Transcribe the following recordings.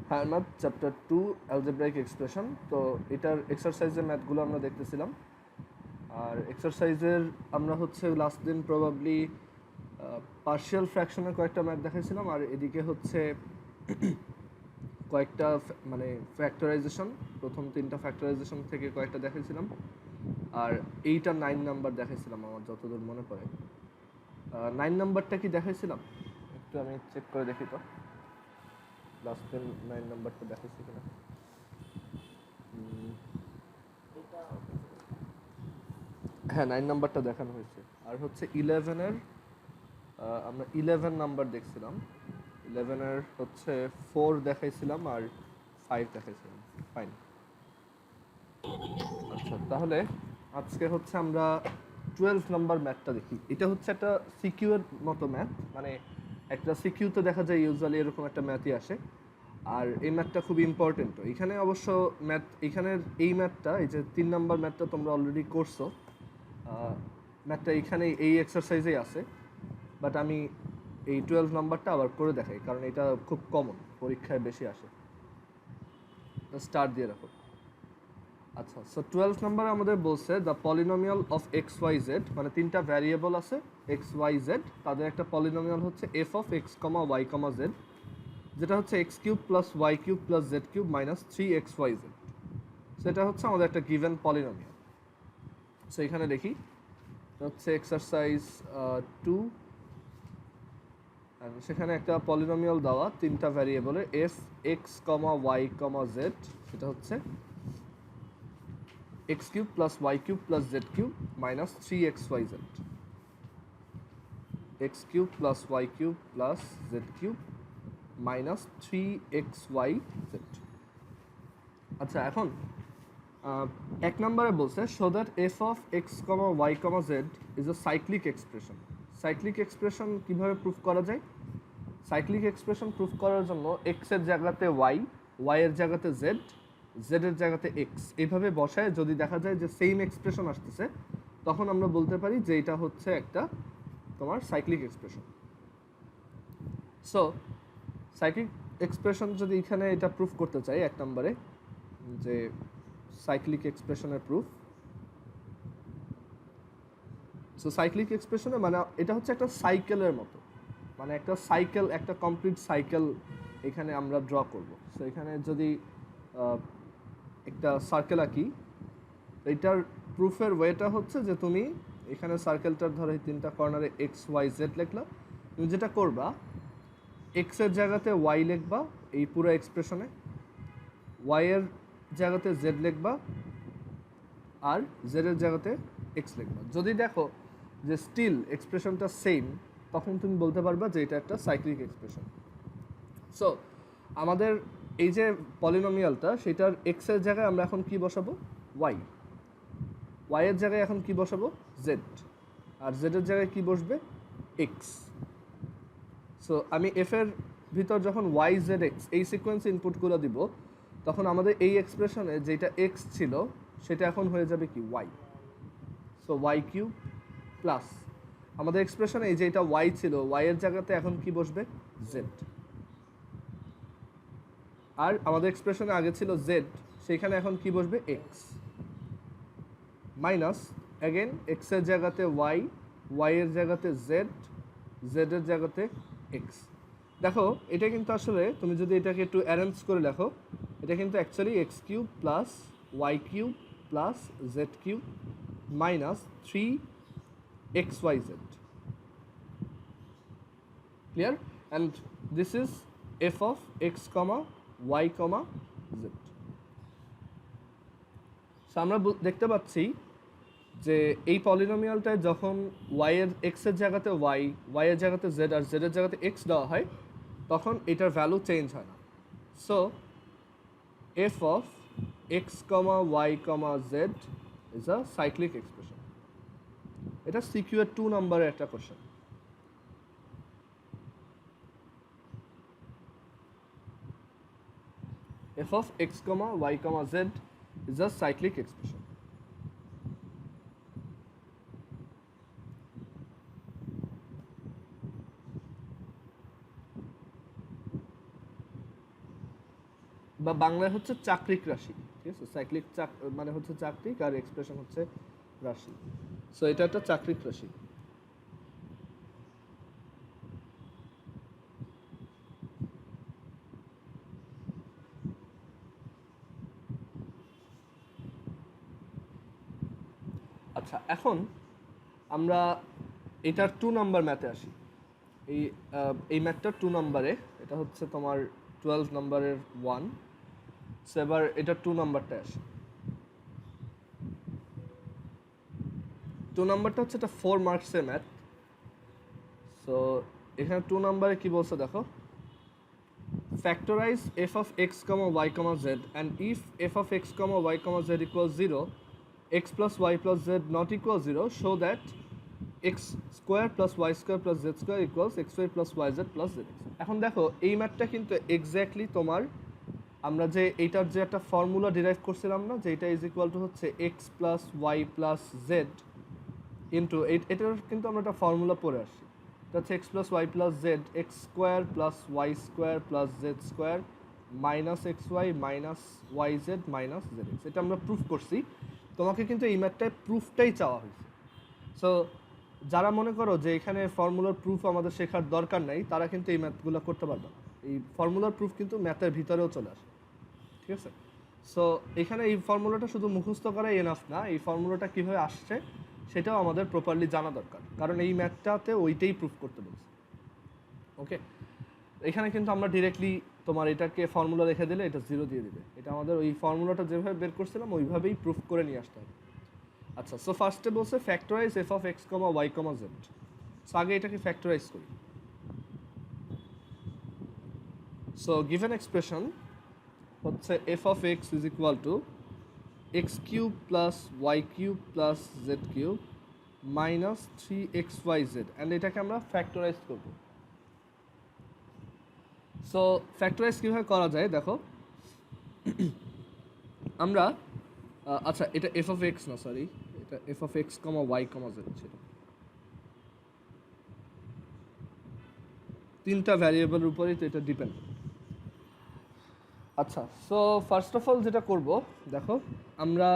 Higher math chapter 2 algebraic expression. তো এটার এক্সারসাইজের ম্যাথগুলো আমরা দেখতেছিলাম। আর এক্সারসাইজের আমরা হচ্ছে লাস্ট দিন প্রবাবলি পার্শিয়াল ফ্র্যাকশনের কয়েকটা ম্যাথ দেখাইছিলাম, আর এদিকে হচ্ছে কয়েকটা মানে ফ্যাক্টরাইজেশন, প্রথম 3টা ফ্যাক্টরাইজেশন থেকে কয়েকটা দেখাইছিলাম, আর 8 আর 9 নাম্বার দেখাইছিলাম আমার যতদূর মনে পড়ে। 9 নাম্বারটা কি দেখাইছিলাম একটু আমি চেক করে দেখি তো, লাস্ট দিন 9 নাম্বারটা দেখাইছি কিনা। হ্যাঁ, 9 নাম্বারটা দেখানো হয়েছে। আর হচ্ছে 11-এর আমরা 11 নাম্বার দেখছিলাম। 11-এর হচ্ছে 4 দেখাইছিলাম আর 5 দেখাইছিলাম। ফাইন। আচ্ছা, তাহলে আজকে হচ্ছে আমরা 12 নাম্বার ম্যাথটা দেখি। এটা হচ্ছে একটা সিকিউ এর মতো ম্যাথ, মানে একটা সিকিউতে দেখা যায় ইউজুয়ালি এরকম একটা ম্যাথই আসে। আর এই ম্যাথটা খুব ইম্পর্টেন্ট। এখানে অবশ্য ম্যাথ, এখানের এই ম্যাথটা, এই যে 3 নাম্বার ম্যাথটা তোমরা অলরেডি করছো, ম্যাথটা এইখানে এই এক্সারসাইজেই আছে, বাট আমি এই 12 নাম্বারটা আবার করে দেখাই, কারণ এটা খুব কমন, পরীক্ষায় বেশি আসে। স্টার্ট দিয়ে রাখো। আচ্ছা, সো 12 নাম্বারে আমাদের বলছে the polynomial of x y z, মানে 3টা ভ্যারিয়েবল আছে এক্স ওয়াই জেড, তাদের একটা পলিনোমিয়াল হচ্ছে f of x comma Y comma z, যেটা হচ্ছে x cube plus Y cube plus Z cube minus 3x y z। সেটা হচ্ছে আমাদের একটা গিভেন পলিনোমিয়াল। সো এখানে দেখি হচ্ছে এক্সারসাইজ 2, সেখানে একটা পলিনোমিয়াল দেওয়া 3টা ভ্যারিয়েবলের f x comma Y comma z, সেটা হচ্ছে x cube plus Y cube plus Z cube minus 3x y z, x cube plus Y cube plus Z cube minus 3xy z। আচ্ছা, এখন 1 নম্বরে বলছে show that F of x comma Y comma Z is a cyclic expression. Cyclic expression কীভাবে proof করা যায়? Cyclic expression proof করার জন্য এক্সের জায়গাতে ওয়াই, ওয়াইয়ের জায়গাতে জেড, জেডের জায়গাতে এক্স, এইভাবে বসায় যদি দেখা যায় যে সেম এক্সপ্রেশন আসতেছে, তখন আমরা বলতে পারি যে এটা হচ্ছে একটা তোমার cyclic expression. So cyclic expression যদি এখানে এটা প্রুফ করতে চাই 1 নম্বরে, যে সাইক্লিক এক্সপ্রেশনের প্রুফ। সো সাইক্লিক এক্সপ্রেশনে মানে এটা হচ্ছে একটা সাইকেলের মতো, মানে একটা সাইকেল, একটা কমপ্লিট সাইকেল এখানে আমরা ড্র করব। সো এখানে যদি একটা সার্কেল আঁকি, এইটার প্রুফের ওয়েটা হচ্ছে যে তুমি এখানে সার্কেলটার ধরো এই 3টা কর্নারে এক্স ওয়াই জেড লিখলা। তুমি যেটা করবা, এক্সের জায়গাতে ওয়াই লিখবা এই পুরো এক্সপ্রেশনে, ওয়াইয়ের জায়গাতে জেড লিখবা, আর জেডের জায়গাতে এক্স লিখবা। যদি দেখো যে স্টিল এক্সপ্রেশনটা সেম, তখন তুমি বলতে পারবা যে এটা একটা সাইক্লিক এক্সপ্রেশন। সো আমাদের এই যে পলিনোমিয়ালটা, সেটার এক্সের জায়গায় আমরা এখন কি বসাবো? ওয়াই। ওয়াইয়ের জায়গায় এখন কি বসাবো? জেড। আর জেডের জায়গায় কি বসবে? এক্স। সো আমি এফের ভিতর যখন ওয়াই জেড এক্স এই সিকোয়েন্স ইনপুটগুলো দিব, তখন আমাদের এই এক্সপ্রেশনে যেটা এক্স ছিল সেটা এখন হয়ে যাবে কি? Y. So y cube plus আমাদের এক্সপ্রেশনে এই যে এটা ওয়াই ছিল, ওয়াইয়ের জায়গাতে এখন কি বসবে? জেড। আর আমাদের এক্সপ্রেশনে আগে ছিল জেড, সেখানে এখন কি বসবে? এক্স। মাইনাস অ্যাগেন এক্সের জায়গাতে ওয়াই, ওয়াইয়ের জায়গাতে জেড, জেডের জায়গাতে এক্স। দেখো এটা কিন্তু আসলে তুমি যদি এটাকে একটু অ্যারেঞ্জ করে লেখো, এটা কিন্তু actually x cube plus Y cube plus Z cube minus 3xy z। Clear? And this is f of x comma Y comma z. So আমরা দেখতে পাচ্ছি যে এই পলিনোমিয়ালটায় যখন ওয়াইয়ের এক্সের জায়গাতে ওয়াই, ওয়াইয়ের জায়গাতে জেড আর জেডের জায়গাতে এক্স দেওয়া হয়, তখন এটার ভ্যালু চেঞ্জ হয় না। So F of x comma Y comma Z is a cyclic expression. এটা সিকিউর 2 নম্বরের একটা question. F of x comma Y comma Z is a cyclic expression. বা বাংলায় হচ্ছে চাকরিক রাশি, ঠিক আছে? সাইক্লিক মানে হচ্ছে চাকরিক, আর এক্সপ্রেশন হচ্ছে রাশি। সো এটা একটা চাকরিক রাশি। আচ্ছা, এখন আমরা এটার 2 নাম্বার ম্যাথে আসি। এই ম্যাথটার 2 নাম্বারে, এটা হচ্ছে তোমার 12 নাম্বারের 1। সো এবার এটার 2 নাম্বারটায় আসি। 2 নাম্বারটা হচ্ছে এটা 4 মার্কসের ম্যাথ। সো এখানে 2 নাম্বারে কি বলছে দেখো, factorize f of x comma y comma z, and if f of x comma y comma z equals 0, x plus y plus z not equal 0, show that x square plus y square plus z square equals xy plus yz plus zx। এখন দেখো এই ম্যাথটা কিন্তু exactly তোমার আমরা যে এইটার যে একটা ফর্মুলা ডিরাইভ করছিলাম না, যে এটা ইজ ইকুয়াল টু হচ্ছে x plus Y plus z into এটার কিন্তু আমরা একটা ফর্মুলা পড়ে আসছি। এটা হচ্ছে x plus Y plus Z x square plus Y square plus Z square minus x Y minus Y Z minus Z x. এটা আমরা প্রুফ করছি। তোমাকে কিন্তু এই ম্যাথটায় প্রুফটাই চাওয়া হয়েছে। সো যারা মনে করো যে এখানে ফর্মুলার প্রুফ আমাদের শেখার দরকার নাই, তারা কিন্তু এই ম্যাথগুলো করতে পারবে না। এই ফর্মুলার প্রুফ কিন্তু ম্যাথের ভিতরেও চলে আসে, ঠিক আছে? সো এখানে এই ফর্মুলাটা শুধু মুখস্থ করাই এনাফ না, এই ফর্মুলাটা কীভাবে আসছে সেটাও আমাদের প্রপারলি জানা দরকার, কারণ এই ম্যাথটাতে ওইটাই প্রুফ করতে বলছে। ওকে, এখানে কিন্তু আমরা ডিরেক্টলি তোমার এটাকে ফর্মুলা রেখে দিলে এটা 0 দিয়ে দিবে। এটা আমাদের ওই ফর্মুলাটা যেভাবে বের করছিলাম ওইভাবেই প্রুফ করে নিয়ে আসতে হবে। আচ্ছা, সো ফার্স্টে বলছে factorise f of x comma Y comma z. So আগে এটাকে ফ্যাক্টরাইজ করি। সো গিভেন এক্সপ্রেশন হচ্ছে f of x is equal to x cube plus Y cube plus Z cube minus 3xyz, and এটাকে আমরা factorise করব। So factorise কীভাবে করা যায় দেখো, আমরা আচ্ছা এটা এফ অফ এক্স না, সরি, এটা f of x comma Y comma z ছিল। 3টা ভ্যারিয়েবলের উপরেই তো এটা ডিপেন্ড। আচ্ছা, সো ফার্স্ট অফ অল যেটা করব দেখো, আমরা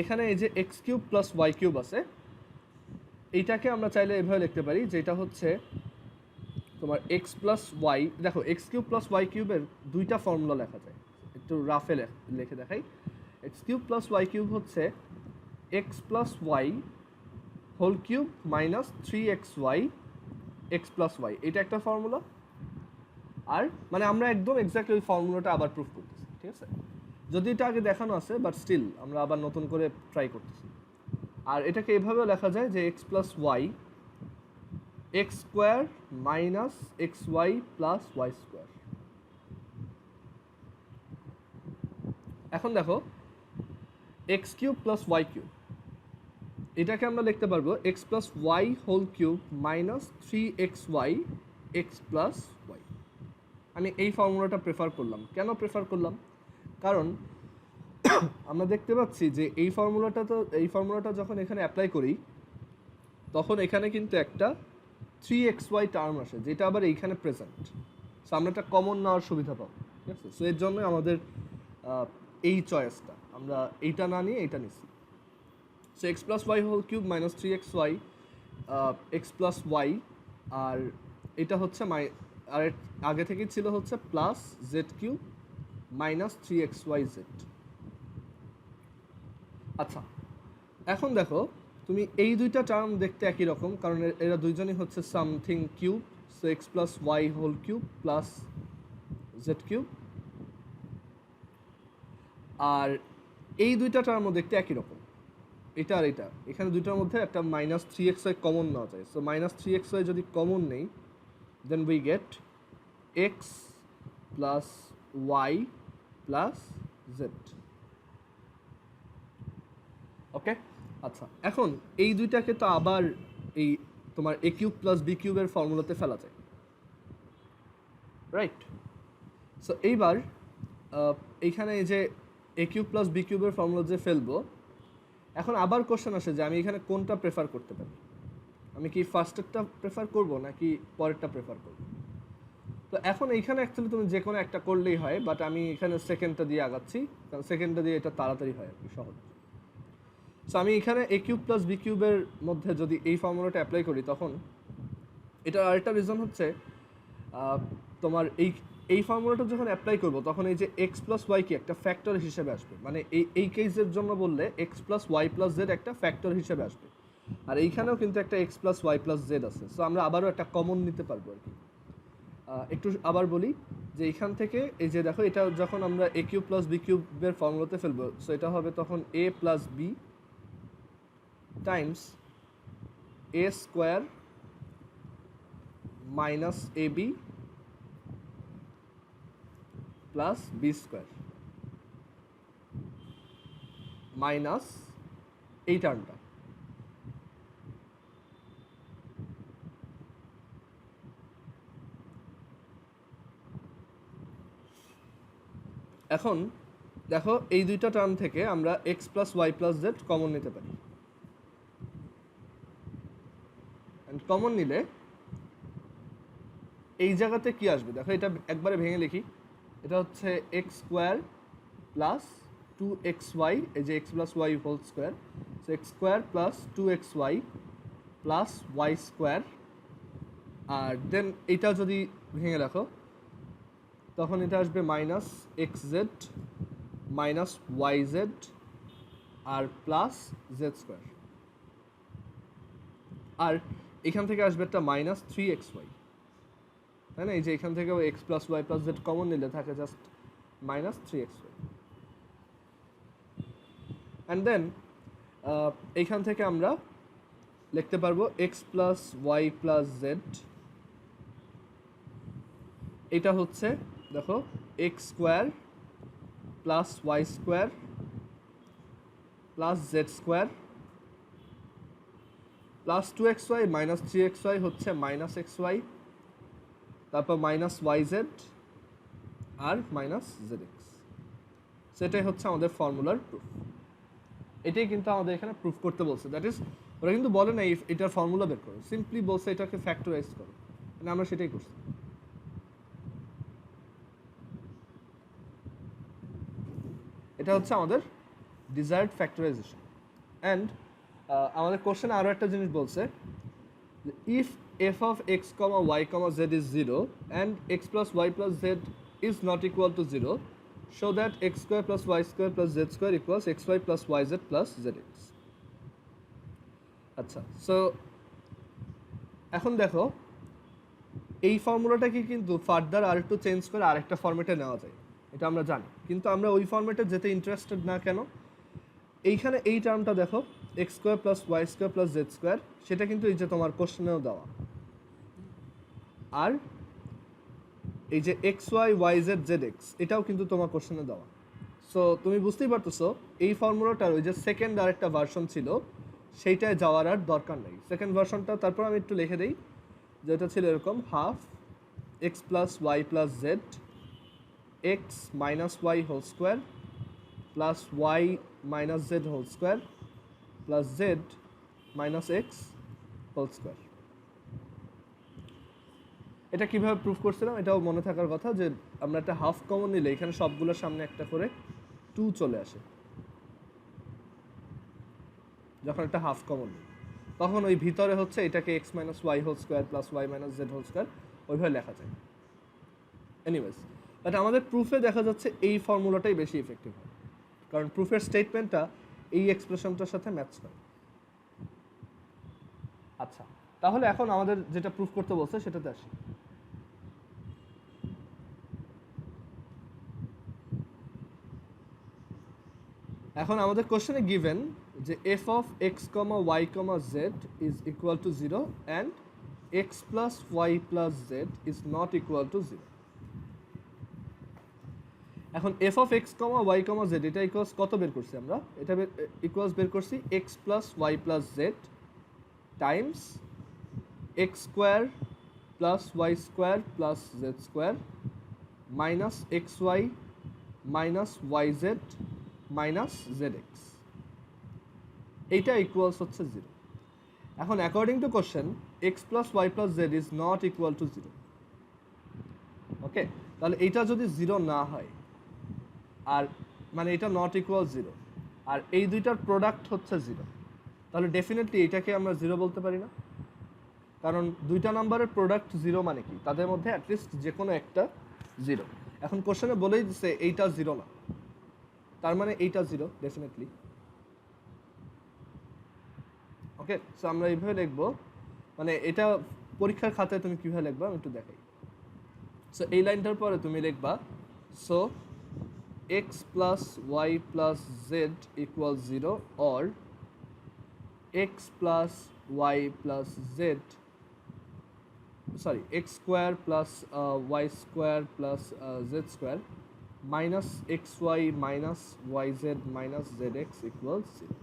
এখানে এই যে x cube plus Y cube আছে, এইটাকে আমরা চাইলে এভাবে লিখতে পারি, যেটা হচ্ছে তোমার এক্স প্লাস ওয়াই। দেখো এক্স কিউব প্লাস ওয়াই কিউবের 2টা ফর্মুলা লেখা যায়, একটু রাফে লিখে দেখাই। X cube plus Y cube হচ্ছে x plus Y whole cube minus 3xy x plus Y, এটা একটা ফর্মুলা। আর মানে আমরা একদম এক্স্যাক্টলি ওই ফর্মুলাটা আবার প্রুফ করতেছি, ঠিক আছে? যদি এটা আগে দেখানো আছে, বাট স্টিল আমরা আবার নতুন করে ট্রাই করতেছি। আর এটাকে এভাবেও লেখা যায় যে x plus y x square minus x y plus Y square. এখন দেখো x cube plus Y cube, এটাকে আমরা লিখতে পারবো x plus Y whole cube minus 3xy x plus y. আমি এই ফর্মুলাটা প্রেফার করলাম। কেন প্রেফার করলাম? কারণ আমরা দেখতে পাচ্ছি যে এই ফর্মুলাটা যখন এখানে অ্যাপ্লাই করি, তখন এখানে কিন্তু একটা 3xy টার্ম আসে, যেটা আবার এইখানে প্রেজেন্ট। সো আমরা একটা কমন নেওয়ার সুবিধা পাবো, ঠিক আছে? সো এর জন্যই আমাদের এই চয়েসটা, আমরা এইটা না নিয়ে এইটা নিচ্ছি। So x plus Y whole cube minus 3xy x plus Y, আর এটা হচ্ছে আর আগে থেকেই ছিল হচ্ছে plus Z cube minus 3xyz। আচ্ছা, এখন দেখো তুমি এই 2টা টার্ম দেখতে একই রকম, কারণ এরা দুইজনই হচ্ছে something cube. So x plus Y whole cube plus Z cube, আর এই 2টা টার্ম দেখতে একই রকম, এটা আর এটা। এখানে 2টার মধ্যে একটা মাইনাস 3xy কমন নেওয়া যায়। সো মাইনাস 3xy যদি কমন নেই, then we get X plus Y plus Z. Okay, আচ্ছা, এখন এই 2টাকে তো আবার এই তোমার এ কিউব প্লাস বি কিউবের ফর্মুলাতে ফেলা যায়, রাইট? সো এইবার এইখানে এই যে এ কিউব প্লাস বি কিউবের ফর্মুলা যে ফেলবো, এখন আবার কোশ্চেন আসে যে আমি এখানে কোনটা প্রেফার করতে পারি। আমি কি ফার্স্টেরটা প্রেফার করব নাকি পরেরটা প্রেফার করব? তো এখন এইখানে অ্যাকচুয়ালি তুমি যে কোনো একটা করলেই হয়, বাট আমি এখানে সেকেন্ডটা দিয়ে আগাচ্ছি, কারণ সেকেন্ডটা দিয়ে এটা তাড়াতাড়ি হয় আর কি, সহজ। সো আমি এখানে এ কিউব প্লাস বি কিউবের মধ্যে যদি এই ফর্মুলাটা অ্যাপ্লাই করি, তখন এটার আরেকটা রিজন হচ্ছে তোমার এই ফর্মুলাটা যখন অ্যাপ্লাই করবো তখন এই যে এক্স প্লাস ওয়াই কি একটা ফ্যাক্টর হিসেবে আসবে, মানে এই কেসের জন্য বললে x plus Y plus z একটা ফ্যাক্টর হিসেবে আসবে, আর এইখানেও কিন্তু একটা x plus Y plus z আছে। সো আমরা আবারও একটা কমন নিতে পারবো আর কি। একটু আবার বলি যে এইখান থেকে এই যে দেখো, এটা যখন আমরা এ কিউব প্লাস বি কিউবের ফর্মুলাতে ফেলবো, সো এটা হবে তখন A plus B times A square minus A B plus B square minus এই টার্মটা। এখন দেখো এই দুইটা টার্ম থেকে আমরা X plus Y plus Z common নিতে পারি, অ্যান্ড কমন নিলে এই জায়গাতে কি আসবে দেখো, এটা একবারে ভেঙে লিখি। এটা হচ্ছে এক্স স্কোয়ার প্লাস 2xy, এই যে x plus Y whole square, so X square plus 2xy plus Y square, আর দেন এটা যদি ভেঙে রাখো তখন এটা আসবে minus X Z minus Y Z আর প্লাস জেড স্কোয়ার, আর এখান থেকে আসবে একটা মাইনাস 3xy, তাই না? এই যে এখান থেকেও x plus Y plus Z common নিলে থাকে just minus 3xy, and then এইখান থেকে আমরা লিখতে পারবো x plus Y plus Z, এটা হচ্ছে দেখো x square plus Y square plus Z square plus 2xy minus 3xy হচ্ছে মাইনাস xy, তারপর মাইনাস ওয়াই জেড আর মাইনাস জেড এক্স। সেটাই হচ্ছে আমাদের ফর্মুলার প্রুফ। এটাই কিন্তু আমাদের এখানে প্রুফ করতে বলছে, দ্যাট ইজ ওরা কিন্তু বলে না এটার ফর্মুলা বের করো, সিম্পলি বলছে এটাকে ফ্যাক্টরাইজ করো, মানে আমরা সেটাই করছি। এটা হচ্ছে আমাদের ডিজায়ার্ড ফ্যাক্টরাইজেশন। অ্যান্ড আমাদের কোশ্চেনে আরও একটা জিনিস বলছে, if f of x comma Y comma Z is 0 and x plus Y plus Z is not equal to 0, show that x square plus y square plus z square equals xy plus yz plus zx. আচ্ছা, so এখন দেখো এই ফর্মুলাটাকে কিন্তু further আর একটু change করে আরেকটা ফর্মেটে নেওয়া যায়, এটা আমরা জানি, কিন্তু আমরা ওই ফর্মেটে যেতে ইন্টারেস্টেড না কেন। এইখানে এই টার্মটা দেখো x square plus Y square plus Z square, সেটা কিন্তু এই যে তোমার কোশ্চেনেও দেওয়া, আর এই যে x y y z z x এটাও কিন্তু তোমার কোশ্চেনে দেওয়া। সো তুমি বুঝতেই পারতেছো এই ফর্মুলাটার ওই যে সেকেন্ড আর একটা ভার্সন ছিল সেইটায় যাওয়ার আর দরকার নেই। সেকেন্ড ভার্সনটা তারপর আমি একটু লিখে দিই, যেটা ছিল এরকম half x plus Y plus Z x minus Y whole square plus Y minus Z whole square plus Z minus x whole square. এটা কীভাবে প্রুফ করছিলাম এটাও মনে থাকার কথা, যে আমরা একটা হাফ কমন নিলে এখানে সবগুলোর সামনে একটা করে 2 চলে আসে, যখন একটা হাফ কমন নিই তখন ওই ভিতরে হচ্ছে এটাকে x minus Y whole square plus Y minus Z whole square ওইভাবে লেখা যায়। এনিওয়েজ, বাট আমাদের প্রুফে দেখা যাচ্ছে এই ফর্মুলাটাই বেশি ইফেক্টিভ হয়, কারণ প্রুফের স্টেটমেন্টটা এই এক্সপ্রেশনটার সাথে ম্যাচ করে। আচ্ছা, তাহলে এখন আমাদের যেটা প্রুফ করতে বলছে সেটাতে আসি। এখন আমাদের কোশ্চেনে গিভেন যে F of x comma Y comma Z is equal to 0 and x plus Y plus Z is not equal to 0। এখন f of x comma Y comma z এটা ইকুয়ালস কত বের করছি আমরা, এটা ইকুয়ালস বের করছি x plus Y plus z times x square plus Y square plus Z square minus x Y minus Y Z minus Z x, এইটা equals হচ্ছে 0। এখন according to question x plus Y plus Z is not equal to 0, okay, তাহলে এইটা যদি 0 না হয়, আর মানে এটা নট ইকুয়াল 0, আর এই দুইটার প্রোডাক্ট হচ্ছে 0, তাহলে ডেফিনেটলি এটাকে আমরা 0 বলতে পারি না। কারণ দুইটা নাম্বারের প্রোডাক্ট 0 মানে কি, তাদের মধ্যে অ্যাটলিস্ট যে কোনো একটা 0। এখন কোশ্চেনে বলেই দিচ্ছে এইটা 0 না, তার মানে এইটা 0 ডেফিনেটলি। ওকে, সো আমরা এইভাবে লিখবো, মানে এটা পরীক্ষার খাতায় তুমি কীভাবে লিখবা আমি একটু দেখাই। সো এই লাইনটার পরে তুমি লিখবা, so x plus y plus z equals 0, or x plus y plus z, sorry, x square plus y square plus z square minus xy minus yz minus zx equals 0।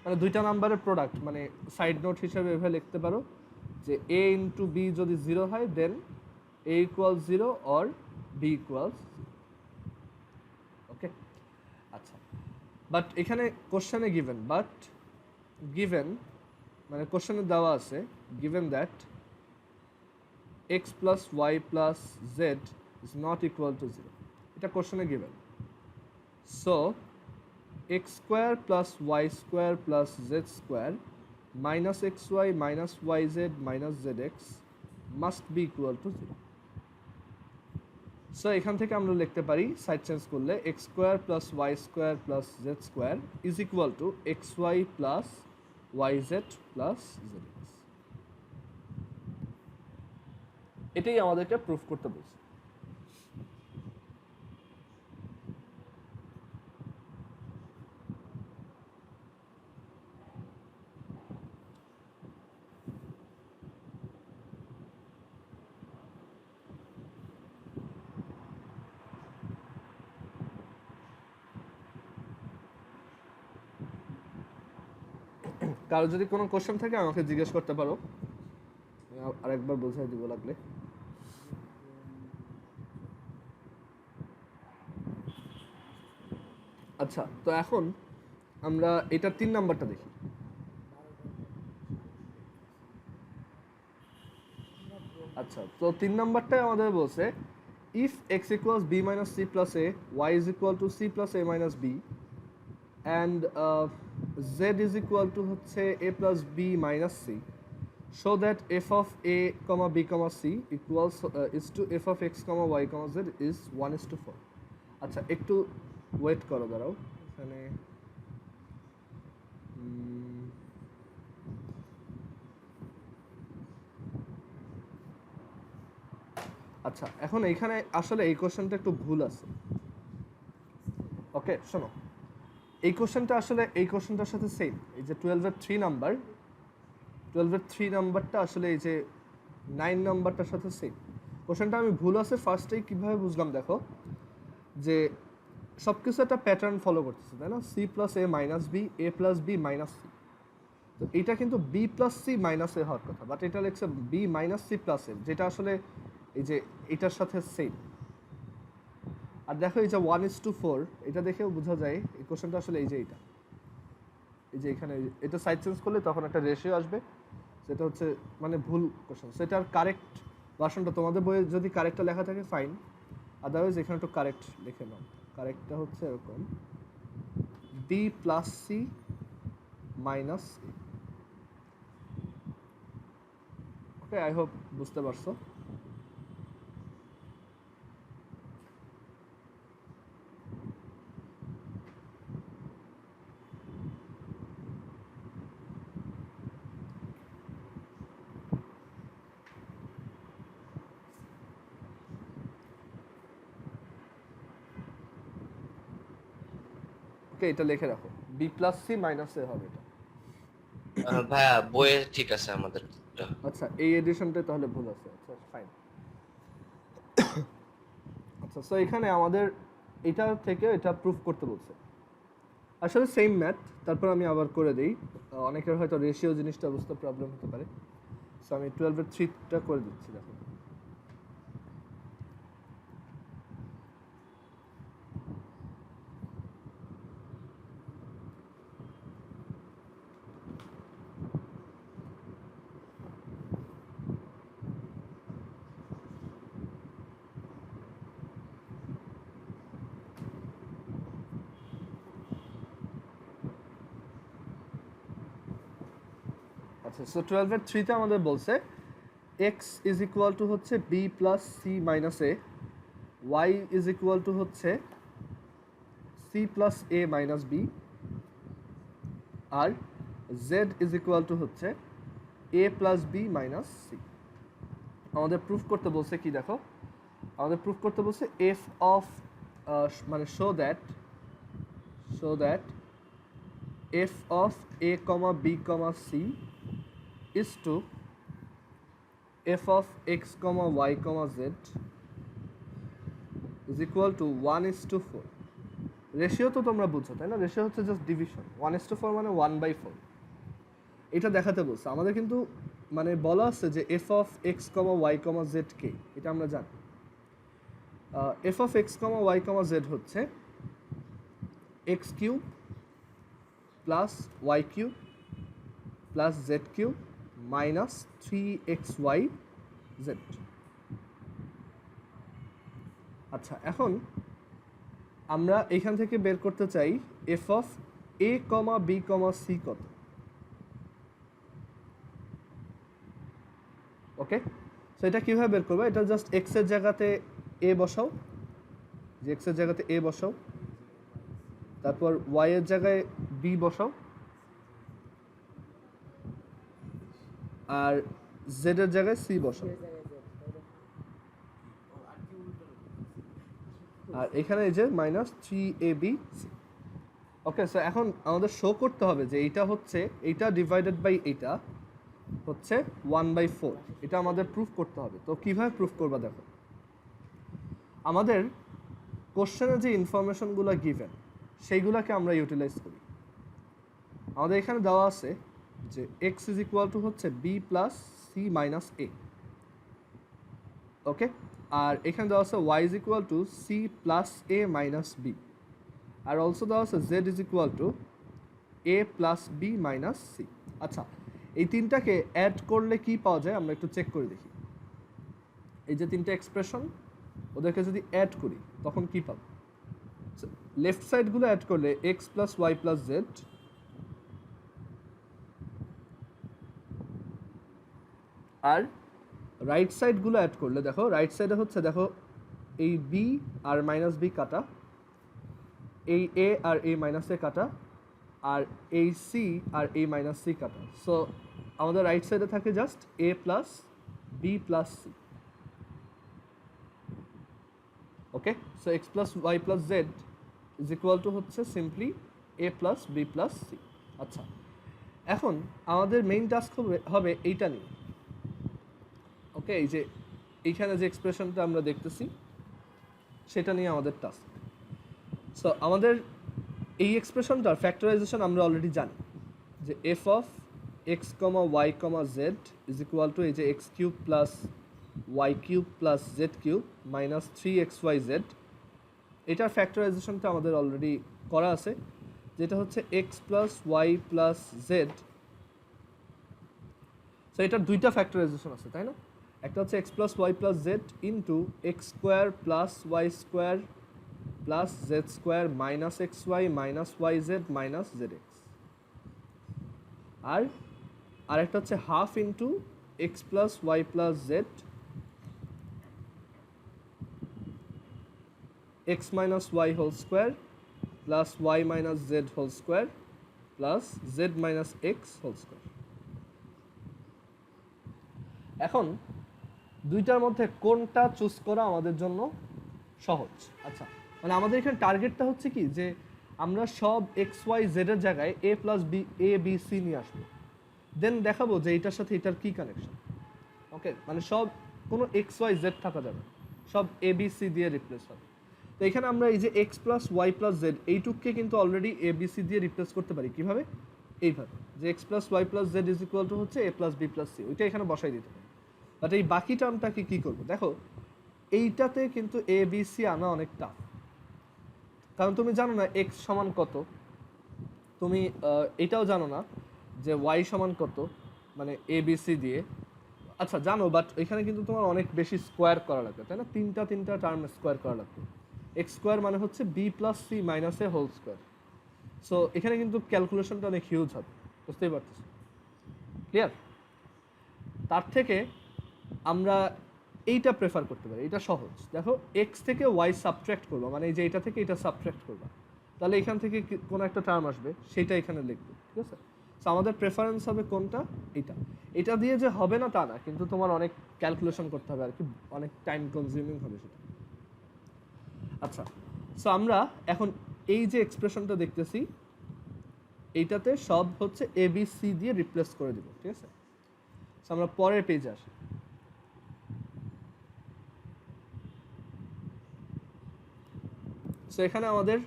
মানে দুইটা নাম্বারের প্রোডাক্ট, মানে side note হিসেবে এভাবে লিখতে পারো যে a into b যদি 0 হয় দেন a equals 0 or b equals 0। ওকে, আচ্ছা, বাট এখানে কোশ্চেনে গিভেন, বাট গিভেন মানে কোশ্চেনে দেওয়া আছে given that x plus y plus z is not equal to 0, এটা কোশ্চেনে given. So x square plus y square plus z square minus xy minus yz minus zx must be equal to 0। So এখান থেকে আমরা লিখতে পারি side change করলে x square plus y square plus z square is equal to xy plus yz plus zx। এটাই আমাদেরকে proof করতে বলছে। কারো যদি কোনো কোশ্চেন থাকে আমাকে জিজ্ঞেস করতে পারো, আরেকবার বোঝাই দিব লাগলে। আচ্ছা, তো এখন আমরা এটা 3 নাম্বারটা দেখি। আচ্ছা, তো 3 নাম্বারটাই আমাদের বলছে if X equals B minus C plus A, Y is equal to C plus A minus B, and Z is equal to হচ্ছে A plus B minus C, show that F of A comma B comma C equals is to F of x comma Y comma Z is 1:4। আচ্ছা, একটু wait করো, দাঁড়াও এখানে। আচ্ছা, এখন এইখানে আসলে এই কোশ্চেনটা একটু ভুল আছে। ওকে, শোনো, এই কোশ্চেনটা আসলে এই কোশ্চেনটার সাথে সেম। এই যে 12-এর 3 নাম্বার, 12-এর 3 নাম্বারটা আসলে এই যে 9 নাম্বারটার সাথে সেম। কোশ্চেনটা আমি ভুল আছে ফার্স্টেই কীভাবে বুঝলাম দেখো, যে সব কিছু একটা প্যাটার্ন ফলো করতেছে, তাই না? সি প্লাস এ মাইনাস বি, এ প্লাস বি মাইনাস সি। তো এটা কিন্তু বি প্লাস সি মাইনাস এ হওয়ার কথা, বাট এটা লিখছে বি মাইনাস সি প্লাস এ, যেটা আসলে এই যে এটার সাথে সেম। আর দেখো এই যে 1:4, এটা দেখেও বোঝা যায় এই কোশ্চেনটা আসলে এই যে এটা, এই যে এখানে এটা সাইড চেঞ্জ করলে তখন একটা রেশিও আসবে, সেটা হচ্ছে মানে ভুল কোশ্চেন। সেটার কারেক্ট ভার্সনটা তোমাদের বইয়ে যদি কারেক্টটা লেখা থাকে ফাইন, আদারওয়াইজ এখানে একটু কারেক্ট লিখে নাও। কারেক্টটা হচ্ছে এরকম, b plus C minus A. Okay, I hope বুঝতে পারছো। ওকে, এটা লিখে রাখো, b plus C minus a হবে এটা। ভাইয়া বইয়ে ঠিক আছে আমাদের। আচ্ছা, এই এডিশনটাই তাহলে ভুল আছে। আচ্ছা, ফাইন। আচ্ছা, সো এখানে আমাদের এটা থেকে এটা প্রুফ করতে বলছে। আসলে সেম ম্যাথ, তারপর আমি আবার করে দিই, অনেকের হয়তো রেশিও জিনিসটা বুঝতে প্রবলেম হতে পারে। সো আমি 12-এর 3টা করে দিচ্ছি, দেখো। আচ্ছা, সো 12 এর 3 তে আমাদের বলছে x ইজ ইকুয়াল টু হচ্ছে b plus c minus a, y is equal to হচ্ছে c plus a minus b, আর z ইজ ইকুয়াল টু হচ্ছে a plus b minus c। আমাদের প্রুফ করতে বলছে কি দেখো, আমাদের প্রুফ করতে বলছে f অফ মানে show that f of a comma b comma c is to f of x comma y comma z is equal to 1:4। Ratio তো তোমরা বুঝছো তাই না, রেশিও হচ্ছে জাস্ট ডিভিশন, 1:4 মানে 1/4। এটা দেখাতে বলছে আমাদের, কিন্তু মানে বলা আছে যে f of x comma y comma z কে, এটা আমরা জানি f of x comma y comma z হচ্ছে x cube plus Y cube plus Z cube minus 3xy Z. আচ্ছা, এখন আমরা এখান থেকে বের করতে চাই F of A comma B comma C কত। ওকে, সো এটা কীভাবে বের করবো, এটা জাস্ট এক্স এর জায়গাতে এ বসাও, যে এক্স এর জায়গাতে এ বসাও, তারপর ওয়াই এর জায়গায় বি বসাও, আর জেড এর জায়গায় সি বসাও, আর এখানে এই যে minus 3ab C. Okay, so এখন আমাদের শো করতে হবে যে এইটা হচ্ছে, এইটা ডিভাইডেড বাই এইটা হচ্ছে 1/4, এটা আমাদের প্রুফ করতে হবে। তো কিভাবে প্রুফ করবা দেখো, আমাদের কোশ্চেনে যে ইনফরমেশনগুলো গিভেন সেইগুলোকে আমরা ইউটিলাইজ করি। আমাদের এখানে দেওয়া আছে যে এক্স ইজ ইকুয়াল টু হচ্ছে বি প্লাস সি মাইনাস এ। ওকে, আর এখানে দেওয়া আছে y is equal to C plus A minus B, আর অলসো দেওয়া আছে z is equal to a plus B minus c. আচ্ছা, এই তিনটাকে অ্যাড করলে কি পাওয়া যায় আমরা একটু চেক করে দেখি। এই যে তিনটা এক্সপ্রেশন, ওদেরকে যদি অ্যাড করি তখন কি পাবো, লেফট সাইডগুলো অ্যাড করলে X plus Y plus Z, আর রাইট সাইডগুলো অ্যাড করলে দেখো রাইট সাইডে হচ্ছে, দেখো এই বি আর মাইনাস বি কাটা, এই এ আর এ মাইনাস এ কাটা, আর এই সি আর এ মাইনাস সি কাটা। সো আমাদের রাইট সাইডে থাকে just a plus B plus c. Okay, so x plus Y plus Z is equal to হচ্ছে simply a plus B plus c. আচ্ছা, এখন আমাদের মেইন টাস্ক হবে এইটা নিয়ে। ওকে, এই যে এইখানে যে এক্সপ্রেশনটা আমরা দেখতেছি সেটা নিয়ে আমাদের টাস্ক। সো আমাদের এই এক্সপ্রেশনটার ফ্যাক্টরাইজেশন আমরা অলরেডি জানি যে F of x comma Y comma Z is equal to এই যে x cube plus Y cube plus Z cube minus 3xyz। এটার ফ্যাক্টরাইজেশনটা আমাদের অলরেডি করা আছে, যেটা হচ্ছে x plus Y plus z. So এটার দুইটা ফ্যাক্টরাইজেশন আছে তাই না, একটা হচ্ছে x plus Y plus z into x square plus Y square plus Z square minus x Y minus Y Z minus Z X, আর আরেকটা হচ্ছে half into x plus Y plus Z x minus Y whole square plus Y minus Z whole square plus Z minus x whole square. এখন দুইটার মধ্যে কোনটা choose করা আমাদের জন্য সহজ? আচ্ছা, মানে আমাদের এখানে টার্গেটটা হচ্ছে কি যে আমরা সব এক্স ওয়াই জেড এর জায়গায় এ plus B A B C নিয়ে আসবো, দেন দেখাবো যে এইটার সাথে এটার কি কানেকশন। ওকে, মানে সব কোনো এক্স ওয়াই জেড থাকা যাবে, সব এ বি সি দিয়ে রিপ্লেস হবে। তো এখানে আমরা এই যে x plus Y plus Z এইটুককে কিন্তু অলরেডি এ বি সি দিয়ে রিপ্লেস করতে পারি। কিভাবে? এইভাবে, যে x plus Y plus Z is equal to হচ্ছে A plus B plus C, ওইটা এখানে বসাই দিতে পারি। বাট এই বাকি টার্মটাকে কী করবো দেখো, এইটাতে কিন্তু এ বি সি আনা অনেক টাফ, কারণ তুমি জানো না এক্স সমান কত, তুমি এটাও জানো না যে ওয়াই সমান কত, মানে এ বি সি দিয়ে। আচ্ছা জানো, বাট এখানে কিন্তু তোমার অনেক বেশি স্কোয়ার করা লাগবে তাই না, তিনটা টার্ম স্কোয়ার করা লাগবে। এক্স স্কোয়ার মানে হচ্ছে B plus C minus A whole square. So এখানে কিন্তু ক্যালকুলেশনটা অনেক হিউজ হবে, বুঝতেই পারতেছো? ক্লিয়ার? তার থেকে আমরা এইটা প্রেফার করতে পারি, এটা সহজ। দেখো এক্স থেকে ওয়াই সাবট্র্যাক্ট করবো, মানে এই যে এটা থেকে এটা সাবট্র্যাক্ট করবা, তাহলে এখান থেকে কোনো একটা টার্ম আসবে, সেটা এখানে লিখবে, ঠিক আছে? সো আমাদের প্রেফারেন্স হবে কোনটা? এটা। এটা দিয়ে যে হবে না তা না, কিন্তু তোমার অনেক ক্যালকুলেশন করতে হবে আর কি, অনেক টাইম কনজিউমিং হবে সেটা। আচ্ছা, সো আমরা এখন এই যে এক্সপ্রেশনটা দেখতেছি, এইটাতে সব হচ্ছে এ বি সি দিয়ে রিপ্লেস করে দিব, ঠিক আছে? সো আমরা পরের পেজে আসি। সো এখানে আমাদের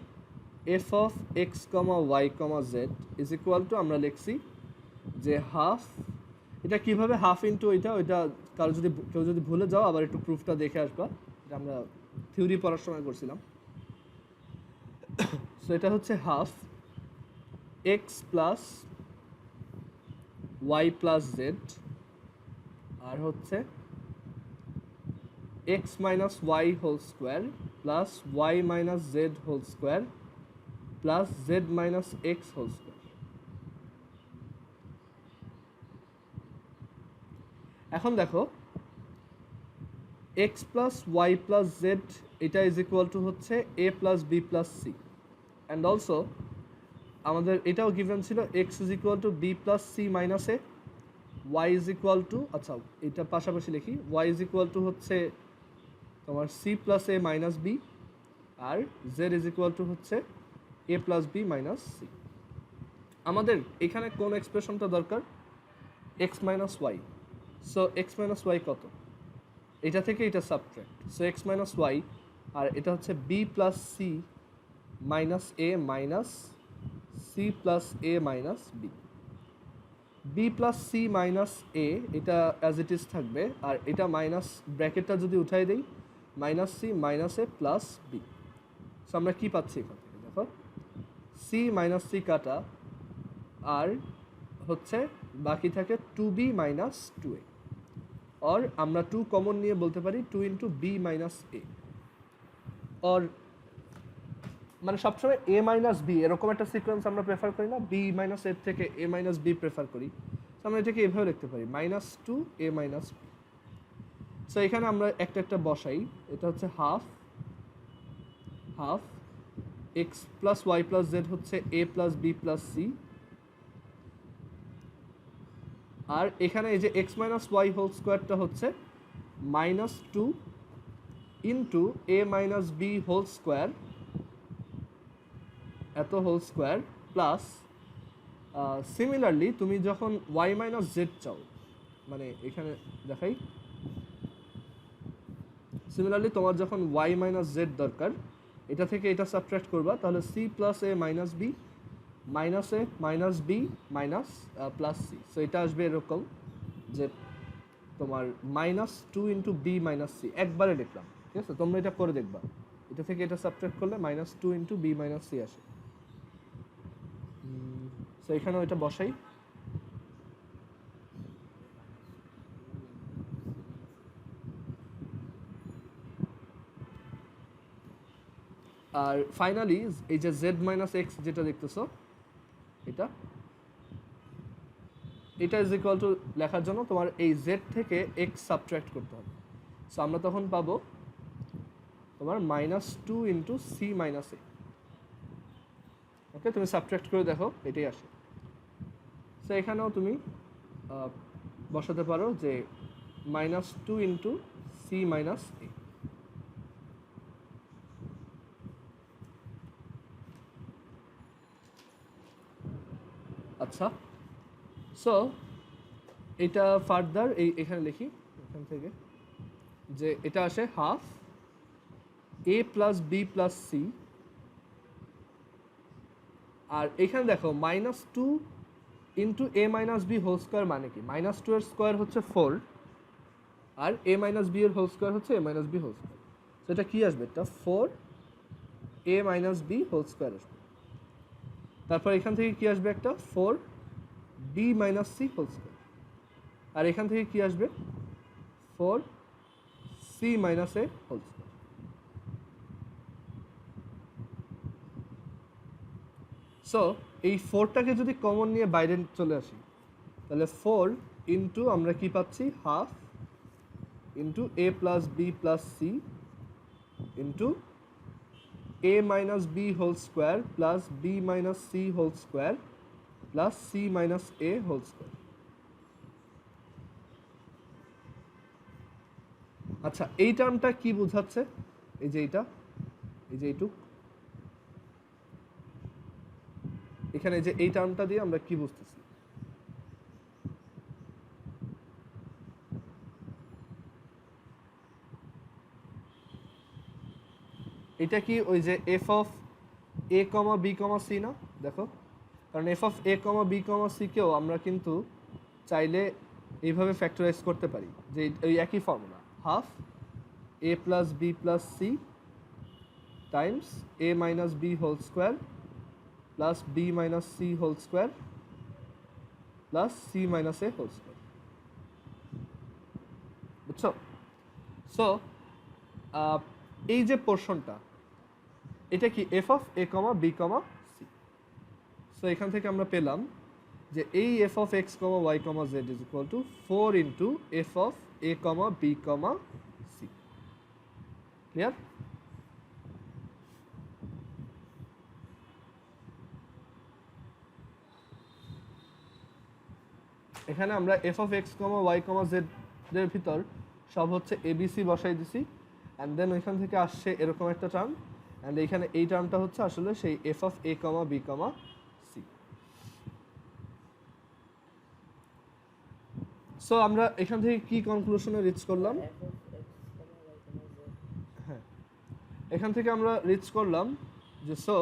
F of x comma Y comma Z is equal to, আমরা লিখছি যে হাফ, এটা কিভাবে হাফ ইন্টু ওইটা কেউ যদি ভুলে যাও আবার একটু প্রুফটা দেখে আসবা, এটা আমরা থিওরি পড়ার সময় করছিলাম। সো এটা হচ্ছে half x plus Y plus Z, আর হচ্ছে X minus Y whole square plus Y minus Z whole square plus Z minus x whole square. এখন দেখো X plus Y plus Z এটা ইজ ইকুয়াল টু হচ্ছে A plus B plus C, and also আমাদের এটাও given ছিল X is equal to B plus C minus A, Y is equal to, আচ্ছা এটা পাশাপাশি লিখি, ওয়াই ইজ ইকুয়াল টু হচ্ছে তোমার সি প্লাস এ মাইনাস বি, আর জেড ইজ ইকুয়াল টু হচ্ছে A plus B minus C. আমাদের এখানে কোন এক্সপ্রেশনটা দরকার? X minus Y. So X minus Y কত? এটা থেকে এটা subtract, so X minus Y, আর এটা হচ্ছে B plus C minus A minus C plus A minus B. B plus C minus A এটা অ্যাজ ইট ইজ থাকবে, আর এটা মাইনাস ব্র্যাকেটটা যদি উঠাই দিই, মাইনাস সি মাইনাস এ প্লাস বি। সো আমরা কী পাচ্ছি এখান থেকে? দেখো সি মাইনাস সি কাটা, আর হচ্ছে বাকি থাকে টু বি মাইনাস টু এ, और আমরা টু কমন নিয়ে বলতে পারি টু ইন্টু বি মাইনাস এ, और মানে সবসময় এ মাইনাস বি এরকম একটা সিকোয়েন্স আমরা প্রেফার করি না, বি মাইনাস এর থেকে এ মাইনাস বি প্রেফার করি। তো আমরা এটাকে এভাবে লিখতে পারি minus two A minus B. So এখানে আমরা একটা একটা বসাই, এটা হচ্ছে half half x plus Y plus Z হচ্ছে A plus B plus C, আর এখানে এই যে এক্স মাইনাস ওয়াই হোল স্কোয়ারটা হচ্ছে minus two into A minus B whole square, এত হোল স্কোয়ার প্লাস সিমিলারলি তুমি যখন ওয়াই মাইনাস জেড চাও, মানে এখানে দেখাই, সিমিলারলি তোমার যখন ওয়াই মাইনাস জেড দরকার, এটা থেকে এটা সাবট্রাক্ট করবা, তাহলে C plus A minus B minus A minus B minus plus C. So এটা আসবে এরকম যে তোমার minus two into B minus C, একবারে লিখলাম, ঠিক আছে? তোমরা এটা করে দেখবা, এটা থেকে এটা সাবট্রাক্ট করলে minus two into B minus C আসে। সো এখানেও এটা বসাই, আর ফাইনালি এই যে জেড মাইনাস এক্স যেটা দেখতেছো, এটা ইজ ইকুয়াল টু লেখার জন্য তোমার এই জেড থেকে এক্স সাবট্রাক্ট করতে হবে। সো আমরা তখন পাবো তোমার minus two into C minus এ। ওকে, তুমি সাবট্রাক্ট করে দেখো, এটাই আসে। সো এখানেও তুমি বসাতে পারো যে minus two into C minus A. আচ্ছা, সো এটা ফার্দার এখানে লিখি, এখান থেকে যে এটা আসে half A plus B plus C, আর এখানে দেখো minus two into A minus B whole square মানে কি? মাইনাস টু এর স্কোয়ার হচ্ছে ফোর, আর এ মাইনাস বি এর হোল স্কোয়ার হচ্ছে A minus B whole square. তো এটা কী আসবে? এটা four A minus B whole square আসবে। তারপর এখান থেকে কি আসবে? একটা four B minus C whole square, আর এখান থেকে কি আসবে? Four C minus A whole square. So এই ফোরটাকে যদি কমন নিয়ে বাইরে চলে আসি, তাহলে ফোর ইন্টু আমরা কি পাচ্ছি half into A plus B plus C into a minus b whole square plus b minus c whole square plus c minus a whole square. আচ্ছা এই টার্মটা কি বোঝাচ্ছে? এই যে এইটুক এখানে যে এই টার্মটা দিয়ে আমরা কি বুঝতেছি? এটা কি ওই যে F of A comma B comma C না? দেখো, কারণ F of A comma B comma C কেও আমরা কিন্তু চাইলে এইভাবে ফ্যাক্টরাইজ করতে পারি, যে ওই একই formula half A plus B plus C times A minus B whole square plus B minus C whole square plus C minus A whole square. বুঝছো? সো এই যে পোর্শনটা এটা কি F of A comma B comma C. So এখান থেকে আমরা পেলাম যে এই F of x comma Y comma Z is equal to 4 into F of A comma B comma C. Clear? এখানে আমরা F of x comma Y comma Z এর ভিতর সব হচ্ছে এবিসি বসাই দিছি, অ্যান্ড দেন ওইখান থেকে আসছে এরকম একটা টার্ম, অ্যান্ড এইখানে এই টার্মটা হচ্ছে আসলে সেই F of A comma B comma C. So আমরা এখান থেকে কি কনক্লুশনে রিচ করলাম? হ্যাঁ, এখান থেকে আমরা রিচ করলাম যে so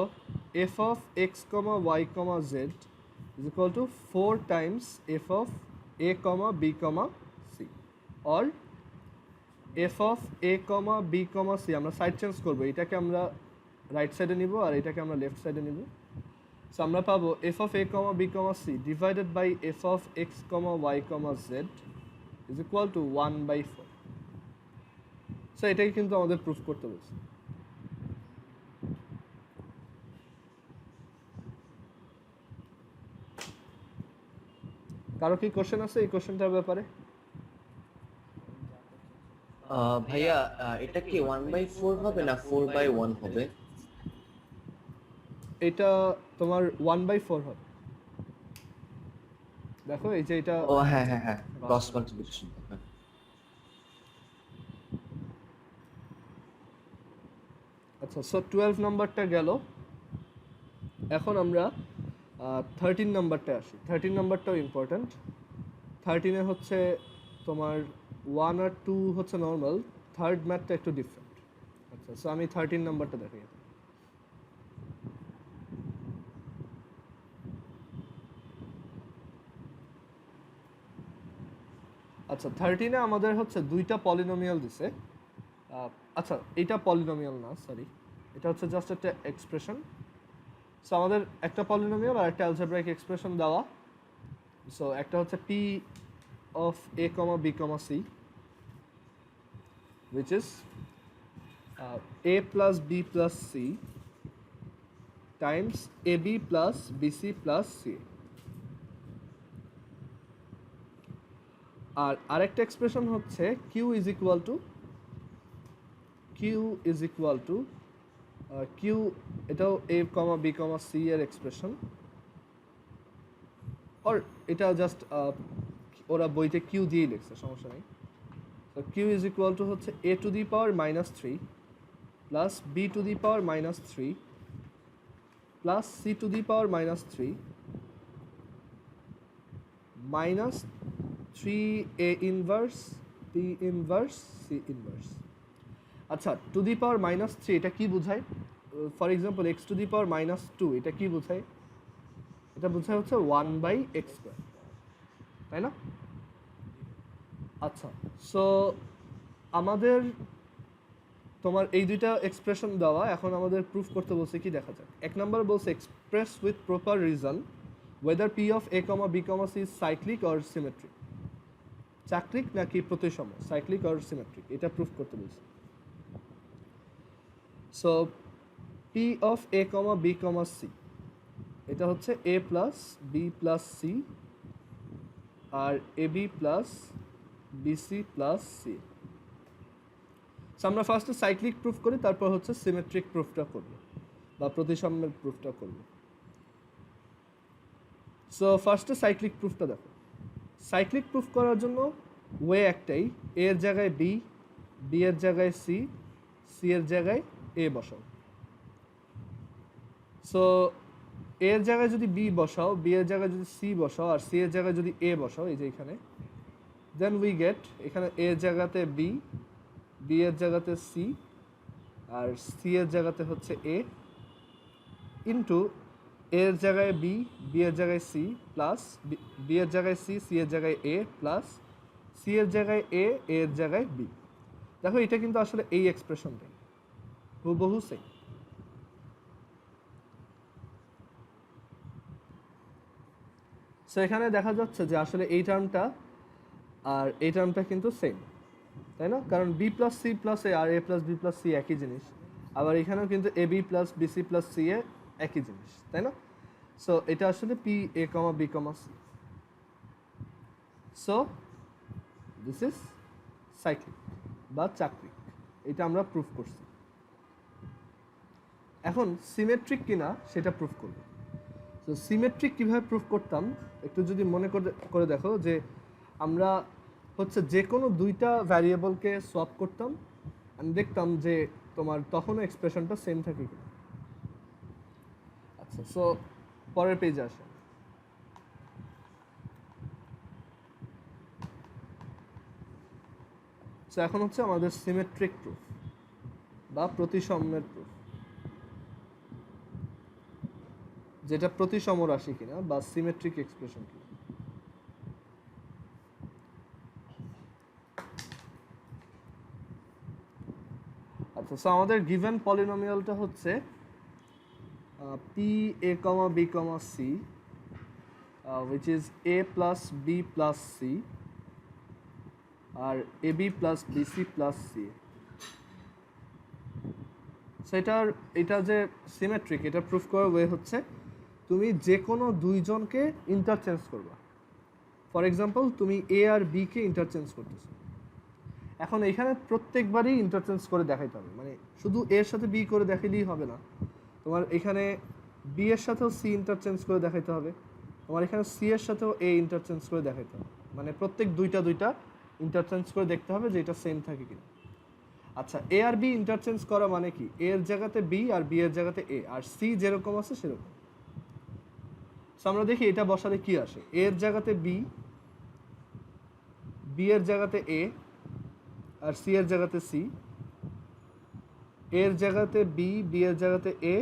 F of x comma Y comma Z is equal to 4 times F of A comma B comma C, or F of A comma B comma C আমরা সাইড চেঞ্জ করবো, এটাকে আমরা রাইট সাইডে নিব আর এটাকে আমরা লেফট সাইডে নিব। সো আমরা পাবো F of A comma B comma C divided by F of x comma Y comma Z is equal to 1/4। So এটাকে কিন্তু আমাদের প্রুফ করতে বলছে। কারো কি কোশ্চেন আছে এই কোশ্চেনটার ব্যাপারে? ভাইয়া এটা কি 1/4 হবে না 4/1 হবে? এটা তোমার 1/4 হবে। দেখো এই যে এটা, ও হ্যাঁ হ্যাঁ হ্যাঁ, ক্রস মাল্টিপ্লিকেশন। আচ্ছা সো 12 নাম্বারটা গেল। এখন আমরা 13 নাম্বারটা আসি। 13 নাম্বারটাও ইম্পর্ট্যান্ট। 13-এ হচ্ছে তোমার 1 আর 2 হচ্ছে নর্মাল, থার্ড ম্যাথটা একটু ডিফারেন্ট। আচ্ছা সো আমি 13 নাম্বারটা দেখাই। আচ্ছা 13-এ আমাদের হচ্ছে দুইটা পলিনোমিয়াল দিছে। আচ্ছা এটা পলিনোমিয়াল না, সরি, এটা হচ্ছে জাস্ট একটা এক্সপ্রেশন। সো আমাদের একটা পলিনোমিয়াল আর একটা অ্যালজেব্রাইক এক্সপ্রেশন দেওয়া। সো একটা হচ্ছে P of A comma B comma C which is a plus b plus c times ab plus bc plus ca. আর আরেকটা এক্সপ্রেশন হচ্ছে q is equal to q, এটাও a comma b comma c এর expression, আর এটা just ওরা বইতে q দিয়ে লিখছে, সমস্যা নেই। So q is equal to হচ্ছে a to the power minus 3 plus b to the power minus 3 plus c to the power minus 3 minus 3a inverse b inverse c inverse. আচ্ছা two the power minus 3 এটা কি বোঝায়? For example x two the power minus 2 এটা কি বোঝায়? এটা বোঝায় হচ্ছে 1/x², তাই না? আচ্ছা সো আমাদের তোমার এই দুইটা এক্সপ্রেশন দেওয়া, এখন আমাদের প্রুফ করতে বলছে কি দেখা যাক। এক নম্বর বলছে express with proper reason whether P of A comma B comma C cyclic or symmetric, চাক্রিক নাকি প্রতিসম, সাইক্লিক অর সিমেট্রিক, এটা প্রুফ করতে বলছে। So P of A comma B comma C এটা হচ্ছে A plus B plus C আর AB plus BC plus C. আমরা ফার্স্টে সাইক্লিক প্রুফ করি, তারপর হচ্ছে সিমেট্রিক প্রুফটা করব বা প্রতিসাম্যের প্রুফটা করব। সো ফার্স্টে সাইক্লিক প্রুফটা দেখো। সাইক্লিক প্রুফ করার জন্য ওয়ে একটাই, এ এর জায়গায় বি, বি এর জায়গায় সি, সি এর জায়গায় এ বসাও। সো এর জায়গায় যদি বি বসাও, বি এর জায়গায় যদি সি বসাও, আর সি এর জায়গায় যদি এ বসাও, এই যে এখানে, দেন উই গেট এখানে এ এর জায়গাতে বি, বি এর জায়গাতে সি, আর সি এর জায়গাতে হচ্ছে এ, ইন্টু এর জায়গায় বি, বি এর জায়গায় সি, প্লাস বি এর জায়গায় সি, সি এর জায়গায় এ, প্লাস সি এর জায়গায় এ, এর জায়গায় বি। দেখো এটা কিন্তু আসলে এই এক্সপ্রেশনটাই হুবহু সেম। সো এখানে দেখা যাচ্ছে যে আসলে এই টার্মটা আর এই টার্মটা কিন্তু সেম, তাই না? কারণ B plus C plus A আর A plus B plus C একই জিনিস, আবার এখানেও কিন্তু A B plus BC plus C A একই জিনিস, তাই না? সো এটা আসলে P A comma B comma C. So this is cyclic বা চাক্রিক, এটা আমরা প্রুফ করছি। এখন সিমেট্রিক কিনা সেটা প্রুফ করব। তো সিমেট্রিক কীভাবে প্রুফ করতাম একটু যদি মনে করে দেখো, যে আমরা হচ্ছে যে কোনো দুইটা ভ্যারিয়েবলকে সোয়াপ করতাম, আমি দেখতাম যে তোমার তখনও এক্সপ্রেশনটা সেম থাকে কিনা। আচ্ছা, সো পরের পেজে আসে। সো এখন হচ্ছে আমাদের সিমেট্রিক প্রুফ বা প্রতিসাম্যের প্রুফ, যেটা প্রতিসম রাশি কিনা বা সিমেট্রিক এক্সপ্রেশন কিনা। আচ্ছা, সো আমাদের গিভেন পলিনোমিয়ালটা হচ্ছে P A comma B comma C, which is A plus B plus C, আর A B plus BC plus C. সেটার এটা যে সিমেট্রিক, এটা প্রুফ করার ওয়ে হচ্ছে তুমি যে কোনো দুইজনকে ইন্টারচেঞ্জ করবা। ফর এক্সাম্পল তুমি এ আর বি কে ইন্টারচেঞ্জ করতেছো, এখন এখানে প্রত্যেকবারই ইন্টারচেঞ্জ করে দেখাইতে হবে, মানে শুধু এর সাথে বি করে দেখাইলেই হবে না, তোমার এখানে বি এর সাথেও সি ইন্টারচেঞ্জ করে দেখাইতে হবে, তোমার এখানে সি এর সাথেও এ ইন্টারচেঞ্জ করে দেখাইতে হবে, মানে প্রত্যেক দুইটা ইন্টারচেঞ্জ করে দেখতে হবে যে এটা সেম থাকে কিনা। আচ্ছা, এ আর বি ইন্টারচেঞ্জ করা মানে কি, এর জায়গাতে বি আর বি এর জায়গাতে এ, আর সি যেরকম আছে সেরকম। সো আমরা দেখি এটা বসালে কি আসে। এর জায়গাতে বি, বি এর জায়গাতে এ, আর সি এর জায়গাতে সি, এর জায়গাতে বি, বি এর জায়গাতে এ,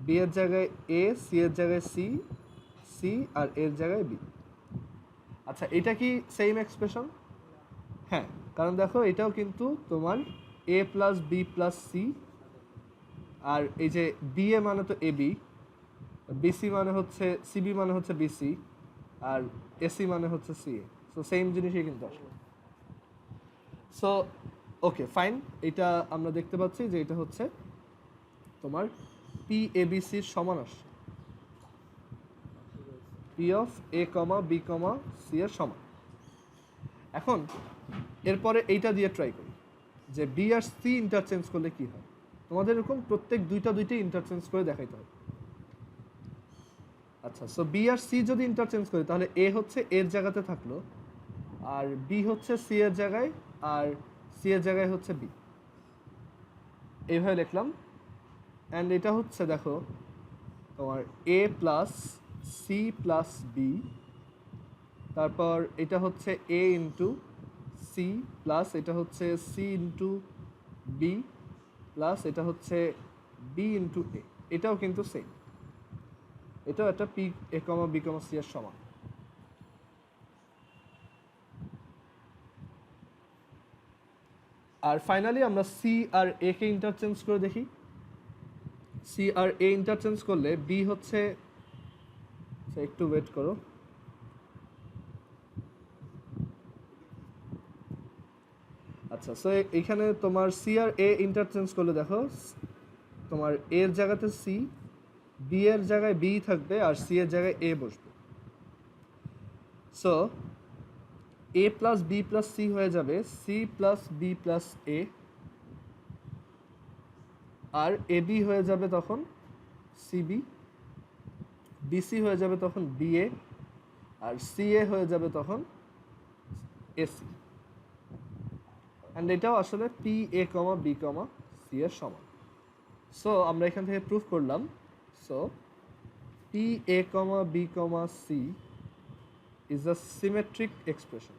বি এর জায়গায় এ, সি এর জায়গায় সি, সি আর এর জায়গায় বি। আচ্ছা, এটা কি সেম এক্সপ্রেশন? হ্যাঁ, কারণ দেখো এটাও কিন্তু তোমার এ প্লাস বি প্লাস সি, আর এই যে বি এ মানে তো এ বি, বিসি মানে হচ্ছে সিবি মানে হচ্ছে বিসি, আর এসি মানে হচ্ছে সি এ। সো সেম জিনিসই কিন্তু আসলে। সো ওকে ফাইন, এটা আমরা দেখতে পাচ্ছি যে এটা হচ্ছে তোমার পি এ বি সির সমান আসছে, P of A comma B comma C এর সমান। এখন এরপরে এইটা দিয়ে ট্রাই করি যে বি আর সি ইন্টারচেঞ্জ করলে কি হয়। তোমাদের এরকম প্রত্যেক দুইটাই ইন্টারচেঞ্জ করে দেখাইতে হবে। আচ্ছা, সো বি আর সি যদি ইন্টারচেঞ্জ করি তাহলে এ হচ্ছে এর জায়গাতে থাকলো, আর বি হচ্ছে সি এর জায়গায়, আর সি এর জায়গায় হচ্ছে বি, এইভাবে লিখলাম। অ্যান্ড এটা হচ্ছে দেখো তোমার এ প্লাস সি প্লাস বি, তারপর এটা হচ্ছে এ ইন্টু সি, প্লাস এটা হচ্ছে সি ইন্টু বি, প্লাস এটা হচ্ছে বি ইন্টু এ। এটাও কিন্তু সেম, এটাও একটা P A comma B comma C এর সমান। আর ফাইনালি আমরা সি আর এ কে ইন্টারচেঞ্জ করে দেখি। সি আর এ ইন্টারচেঞ্জ করলে বি হচ্ছে, একটু ওয়েট করো, আচ্ছা, সো এখানে তোমার সি আর এ ইন্টারচেঞ্জ করলে দেখো তোমার এর জায়গাতে সি, বি এর জায়গায় বি থাকবে, আর সি এর জায়গায় এ বসবে। সো এ প্লাস বি প্লাস সি হয়ে যাবে C plus B plus A, আর এ বি হয়ে যাবে তখন সিবি, বিসি হয়ে যাবে তখন বিএ, আর সিএ হয়ে যাবে তখন এসি। অ্যান্ড এটাও আসলে P A comma B comma C এর সমান। সো আমরা এখান থেকে প্রুফ করলাম। So P A comma B comma C is a symmetric expression.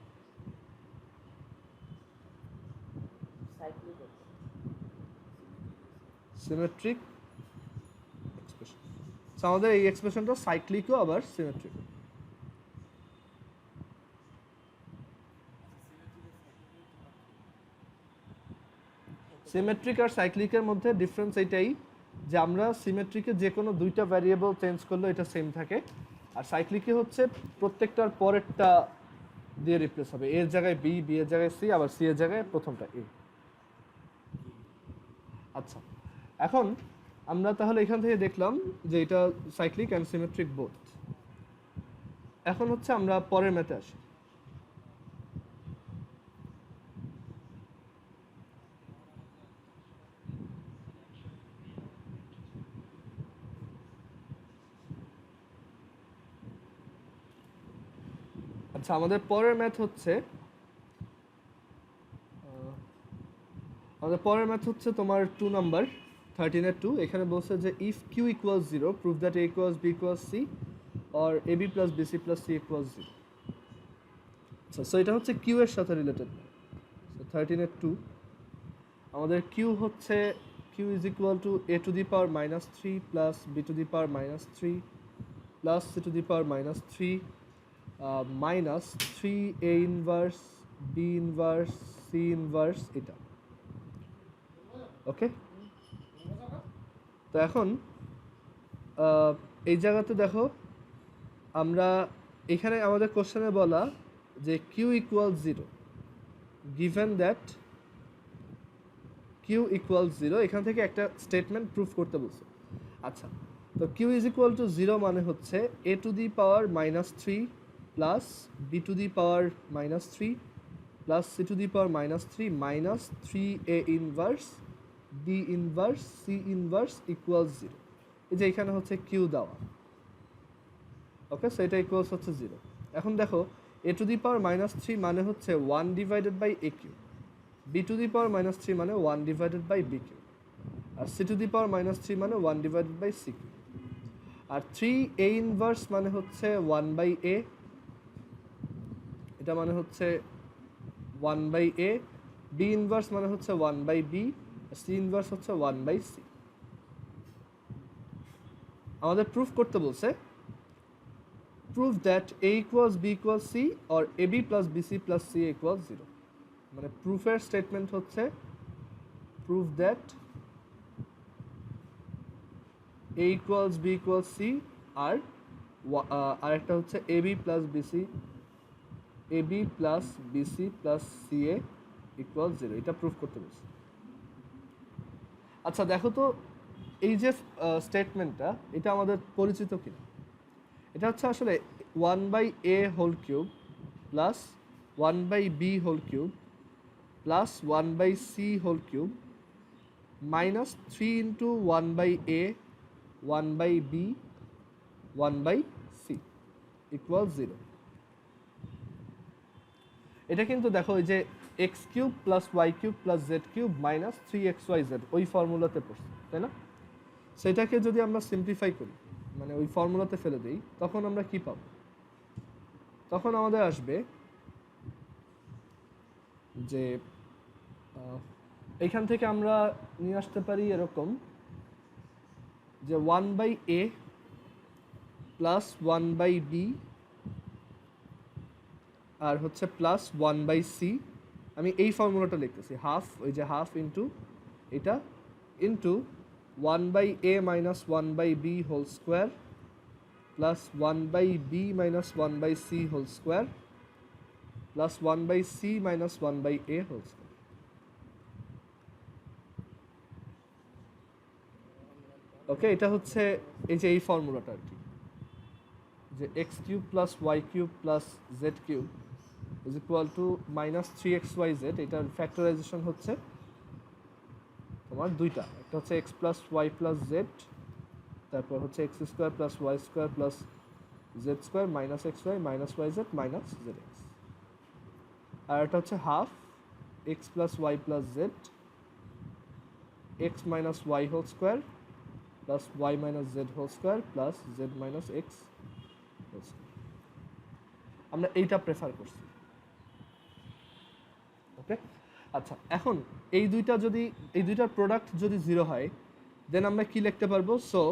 Symmetric expression. So আমাদের এই এক্সপ্রেশনটা সাইক্লিকও আবার সিমেট্রিক। সিমেট্রিক আর সাইক্লিকের মধ্যে ডিফারেন্স এটাই যে আমরা সিমেট্রিকে যে কোনো দুইটা ভ্যারিয়েবল চেঞ্জ করলে এটা সেম থাকে, আর সাইক্লিকে হচ্ছে প্রত্যেকটার পরেরটা দিয়ে রিপ্লেস হবে। এর জায়গায় বি, বি এর জায়গায় সি, আবার সি এর জায়গায় প্রথমটা এ। আচ্ছা, এখন আমরা তাহলে এখান থেকে দেখলাম যে এটা সাইক্লিক অ্যান্ড সিমেট্রিক বোথ। এখন হচ্ছে আমরা পরের ম্যাথে আসি। আচ্ছা, আমাদের পরের ম্যাথ হচ্ছে তোমার 2 নাম্বার 13 এর 2। এখানে বলছে যে if Q equals 0 prove that A equals B equals C or A B plus B C plus C equals 0। আচ্ছা, সো এটা হচ্ছে কিউ এর সাথে রিলেটেড। সো 13 এর 2 আমাদের কিউ হচ্ছে Q is equal to A to the power minus 3 plus B to the power minus 3 plus C to the power minus 3 minus 3 A inverse B inverse C inverse এটা। Okay, তো এখন এই জায়গাতে দেখো আমরা এখানে আমাদের কোশ্চেনে বলা যে Q equal 0 given that Q equal 0, এখান থেকে একটা স্টেটমেন্ট প্রুফ করতে বলছে। আচ্ছা, তো কিউ ইজ ইকুয়াল টু 0 মানে হচ্ছে A to the power minus 3 plus B to the power minus 3 plus C to the power minus 3 minus 3 A inverse B inverse C inverse equals 0। এই যে এখানে হচ্ছে কিউ দেওয়া। ওকে, সো এটা equals হচ্ছে 0। এখন দেখো এ টু দি পাওয়ার মাইনাস 3 মানে হচ্ছে 1 divided by a cube, b to the power minus 3 মানে 1 ডিভাইডেড বাই বি কিউ, আর c to the power minus 3 মানে 1 ডিভাইডেড বাই সি কিউ, আর 3 এ ইনভার্স মানে হচ্ছে 1 বাই এ, এটা মানে হচ্ছে 1 বাই এ, বি ইনভার্স মানে হচ্ছে 1 বাই বি, সি ইনভার্স হচ্ছে 1 বাই সি। আমাদের প্রুফ করতে বলছে proof that A equals B equals C or A B plus B C plus C equals 0। মানে প্রুফের স্টেটমেন্ট হচ্ছে proof that A equals B equals C আর আরেকটা হচ্ছে A B plus BC, A B plus BC plus C A equal 0। এটা proof করতে বলছে। আচ্ছা, দেখো তো এই যে স্টেটমেন্টটা এটা আমাদের পরিচিত কিনা। এটা হচ্ছে আসলে 1 by A whole cube plus 1 by B whole cube plus 1 by C whole cube minus 3 into 1 by A 1 by B 1 by C equal 0। এটা কিন্তু দেখো এই যে x cube plus Y cube plus Z cube minus 3xyz ওই ফর্মুলাতে পড়ছে, তাই না? সেটাকে যদি আমরা সিম্পলিফাই করি, মানে ওই ফর্মুলাতে ফেলে দিই, তখন আমরা কি পাবো? তখন আমাদের আসবে যে এইখান থেকে আমরা নিয়ে আসতে পারি এরকম যে 1 by A plus 1 by B আর হচ্ছে প্লাস 1 বাই সি। আমি এই ফর্মুলাটা লিখতেছি, হাফ, ওই যে হাফ ইন্টু এটা into 1 by A minus 1 by B whole square plus 1 by B minus 1 by C whole square plus 1 by C minus 1 by A whole square. Okay, এটা হচ্ছে এই যে এই ফর্মুলাটা আর কি, যে x cube plus Y cube plus Z cube is equal to minus 3xyz, এটার ফ্যাক্টরাইজেশন হচ্ছে তোমার দুইটা, একটা হচ্ছে x plus Y plus Z, তারপর হচ্ছে X square plus Y square plus Z square minus x Y minus Y Z minus Z X, আর এটা হচ্ছে half x plus Y plus Z x minus Y whole square plus Y minus Z whole square plus Z minus x whole square. আমরা এইটা prefer করছি। ওকে, আচ্ছা এখন এই দুইটার প্রোডাক্ট যদি জিরো হয় দেন আমরা কি লিখতে পারবো? So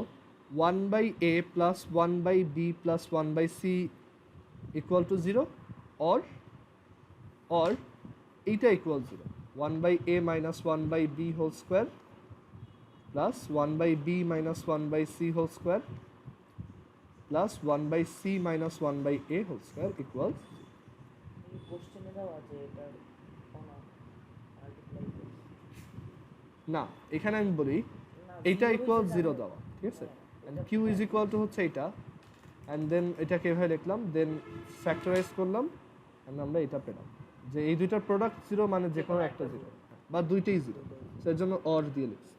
1/a plus 1/b plus 1/c equal to 0, or এইটা equal 0, 1/a minus 1/b whole square plus 1/b minus 1/c whole square plus 1/c minus 1/a whole square equal. কোশ্চেনে দাও আছে এটা না, এখানে আমি বলি এইটা ইকুয়াল 0 দেওয়া, ঠিক আছে, and Q is equal to হচ্ছে এইটা, অ্যান্ড দেন এটাকে এভাবে লিখলাম, দেন ফ্যাক্টরাইজ করলাম, অ্যান্ড আমরা এটা পেলাম যে এই দুইটার প্রোডাক্ট 0 মানে যে কোনো একটা 0 বা দুইটাই 0, সো এর জন্য অর দিয়ে লিখছি।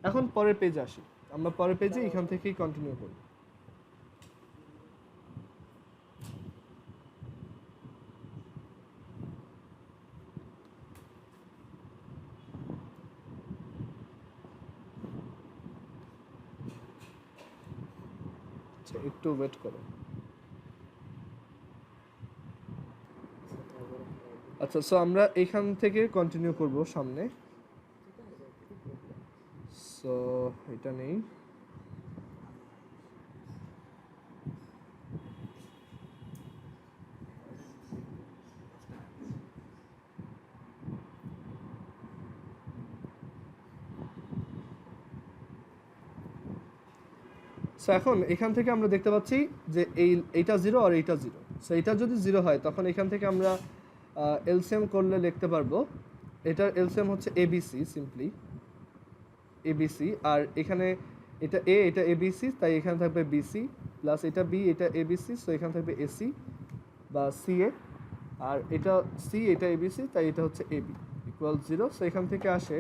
এখন পরের পেজে আসি, আমরা পরের পেজে এখান থেকেই কন্টিনিউ করি। একটু ওয়েট করো। আচ্ছা, সো আমরা এখান থেকে কন্টিনিউ করব সামনে। সো এটা নেই, সো এখন এখান থেকে আমরা দেখতে পাচ্ছি যে এইটা 0 আর এইটা 0, সো এটা যদি 0 হয় তখন এখান থেকে আমরা এলসিএম করলে লিখতে পারবো, এটার এলসিএম হচ্ছে এবিসি, সিম্পলি এবিসি, আর এখানে এটা এ, এটা এবিসি, তাই এখানে থাকবে বিসি, প্লাস এটা বি, এটা এবিসি, সো এখানে থাকবে এসি বা সিএ, আর এটা সি, এটা এবিসি, তাই এটা হচ্ছে এবি ইকুয়াল 0। সো এখান থেকে আসে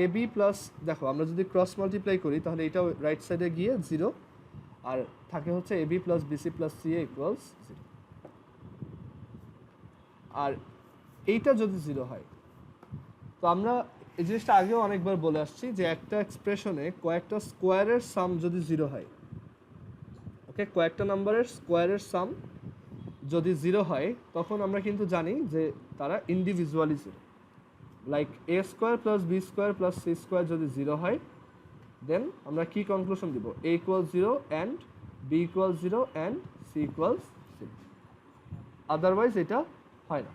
এবি প্লাস, দেখো আমরা যদি ক্রস মাল্টিপ্লাই করি তাহলে এটাও রাইট সাইডে গিয়ে 0, আর থাকে হচ্ছে AB plus BC plus CA equals 0। আর এইটা যদি 0 হয় তো আমরা এই জিনিসটা আগেও অনেকবার বলে আসছি যে একটা এক্সপ্রেশনে কয়েকটা স্কোয়ারের সাম যদি 0 হয়, ওকে, কয়েকটা নাম্বারের স্কোয়ারের সাম যদি 0 হয় তখন আমরা কিন্তু জানি যে তারা individually 0, like A square plus B square plus C square যদি 0 হয় দেন আমরা কি কনক্লুশন দিব? A equal 0 and B equal 0 and C equal 0, otherwise এটা হয় না।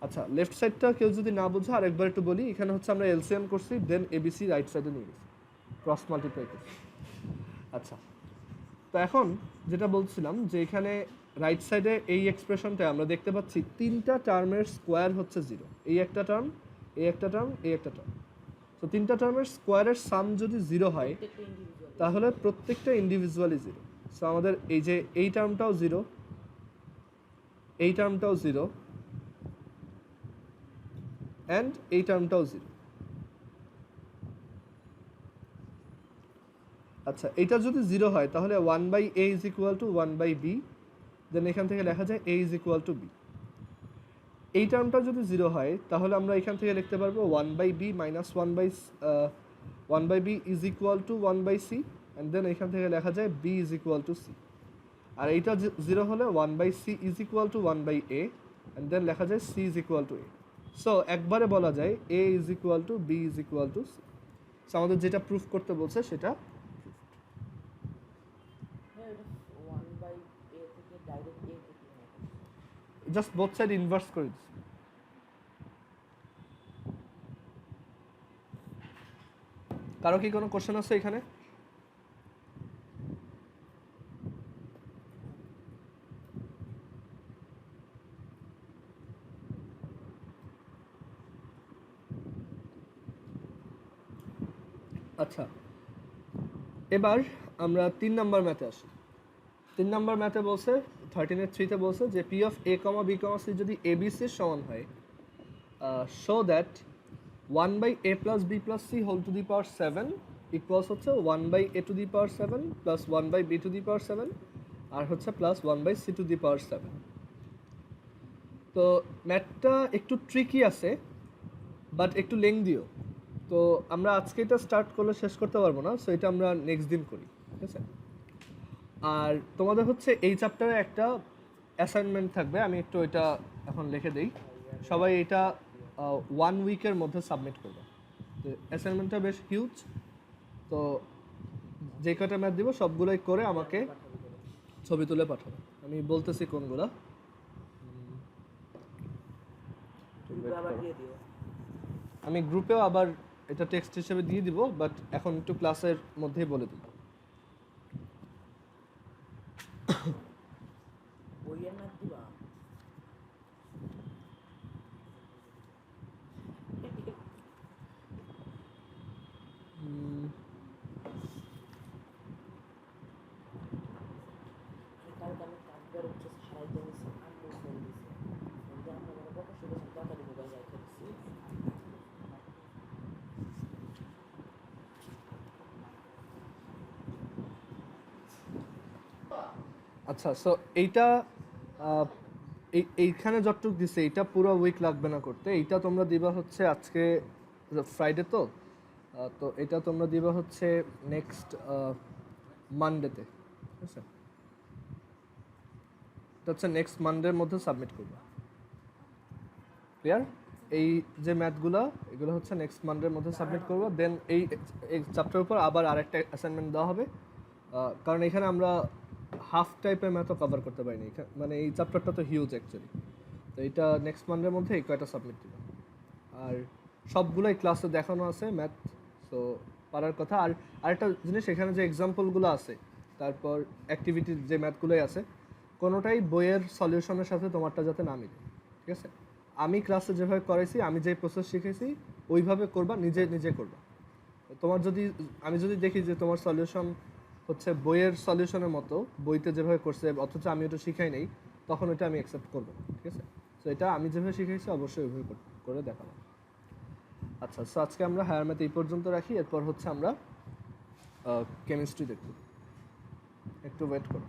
আচ্ছা, লেফট সাইডটা কেউ যদি না বোঝে আরেকবার একটু বলি, এখানে হচ্ছে আমরা এলসিএম করছি, দেন এবিসি রাইট সাইডে নিয়ে গেছি, ক্রস মাল্টিপ্লাই করছি। আচ্ছা, তো এখন যেটা বলছিলাম যে এখানে রাইট সাইডে এই এক্সপ্রেশনটা আমরা দেখতে পাচ্ছি তিনটা টার্মের স্কোয়ার হচ্ছে 0, এই একটা টার্ম, এই একটা টার্ম, এই একটা টার্ম, তো তিনটা টার্মের স্কোয়ারের সাম যদি 0 হয় তাহলে প্রত্যেকটা ইন্ডিভিজুয়ালি 0। সো আমাদের এই যে এই টার্মটাও 0, এই টার্মটাও 0 অ্যান্ড এই টার্মটাও 0। আচ্ছা, এটা যদি 0 হয় তাহলে 1/a is equal two 1/b, দেন এখান থেকে লেখা যায় a is equal to b। এই টার্মটা যদি 0 হয় তাহলে আমরা এখান থেকে লিখতে পারবো 1/b minus 1/b is equal to 1/c, and then এখান থেকে লেখা যায় b is equal to c। আর এইটা 0 হলে 1/c is equal to 1/a, and then লেখা যায় c is equal to a। So একবারে বলা যায় a is equal to b is equal to c। So আমাদের যেটা প্রুফ করতে বলছে সেটা জাস্ট বোথ সাইড ইনভার্স করে দিচ্ছি। কারো কি কোনো কোশ্চেন আছে এখানে? আচ্ছা, এবার আমরা 3 নাম্বার ম্যাথে আসি। 3 নম্বর ম্যাথে বলছে 13-3 বলছে যে P of A comma B comma C যদি এ বি সির সমান হয় show that 1/a plus B plus C whole to the power 7 equals হচ্ছে 1/a to the power 7 plus 1/b to the power 7 আর হচ্ছে plus 1/c two the power 7। তো ম্যাথটা একটু ট্রিকি আছে বাট একটু লেংদিও। তো আমরা আজকে এটা স্টার্ট করলে শেষ করতে পারবো না, সো এটা আমরা নেক্সট দিন করি, ঠিক আছে? আর তোমাদের হচ্ছে এই চ্যাপ্টারে একটা অ্যাসাইনমেন্ট থাকবে, আমি একটু এটা এখন লিখে দেই। সবাই এটা 1 উইকের মধ্যে সাবমিট করবে। তো অ্যাসাইনমেন্টটা বেশ হিউজ, তো যে কটা ম্যাথ দিব সবগুলোই করে আমাকে ছবি তুলে পাঠাবে। আমি বলতেছি কোনগুলো। গ্রুপে আবার দিয়ে দিও। আমি গ্রুপেও আবার এটা টেক্সট হিসেবে দিয়ে দিব, বাট এখন একটু ক্লাসের মধ্যেই বলে দিব। বইয়ের নাম দিবা? কালকে আমি কাকদের হচ্ছে হারাইতে গেছি, আম্মু ফোন দিছে। ফোন দিয়ে আম্মু বলে বকা শুরু করছে, তাড়াতাড়ি মোবাইল রেখে দিছি। আচ্ছা, সো এইটা এইখানে যতটুকু দিছে এইটা পুরো উইক লাগবে না করতে। এইটা তোমরা দিবা হচ্ছে আজকে ফ্রাইডে, তো তো এটা তোমরা দিবা হচ্ছে নেক্সট মানডেতে, ঠিক আছে? এটা হচ্ছে নেক্সট মানডের মধ্যে সাবমিট করবে। ক্লিয়ার? এই যে ম্যাথগুলো এগুলো হচ্ছে নেক্সট মানডের মধ্যে সাবমিট করবো। দেন এই চ্যাপ্টারের উপর আবার আরেকটা অ্যাসাইনমেন্ট দেওয়া হবে, কারণ এখানে আমরা হাফ টাইপের ম্যাথও কভার করতে পারিনি। মানে এই চ্যাপ্টারটা তো হিউজ অ্যাকচুয়ালি। তো এটা নেক্সট মানডের মধ্যে এই কয়টা সাবমিট দেবো। আর সবগুলোই ক্লাসে দেখানো আছে ম্যাথ, সো পারার কথা। আর আরেকটা জিনিস, এখানে যে এক্সাম্পলগুলো আছে তারপর অ্যাক্টিভিটির যে ম্যাথগুলোই আছে কোনোটাই বইয়ের সলিউশনের সাথে তোমারটা যাতে না মিলে, ঠিক আছে? আমি ক্লাসে যেভাবে করাইছি, আমি যে প্রসেস শিখেছি ওইভাবে করবা, নিজে নিজে করবা। তোমার যদি আমি যদি দেখি যে তোমার সলিউশন হচ্ছে বইয়ের সলিউশনের মতো, বইতে যেভাবে করছে অথচ আমি ওটা শিখাই নেই, তখন ওটা আমি অ্যাকসেপ্ট করবো না, ঠিক আছে? সো এটা আমি যেভাবে শিখাইছি অবশ্যই ওইভাবে করে দেখাবো। আচ্ছা, সো আজকে আমরা হায়ার ম্যাথ এই পর্যন্ত রাখি। এরপর হচ্ছে আমরা কেমিস্ট্রি দেখব। একটু ওয়েট করো।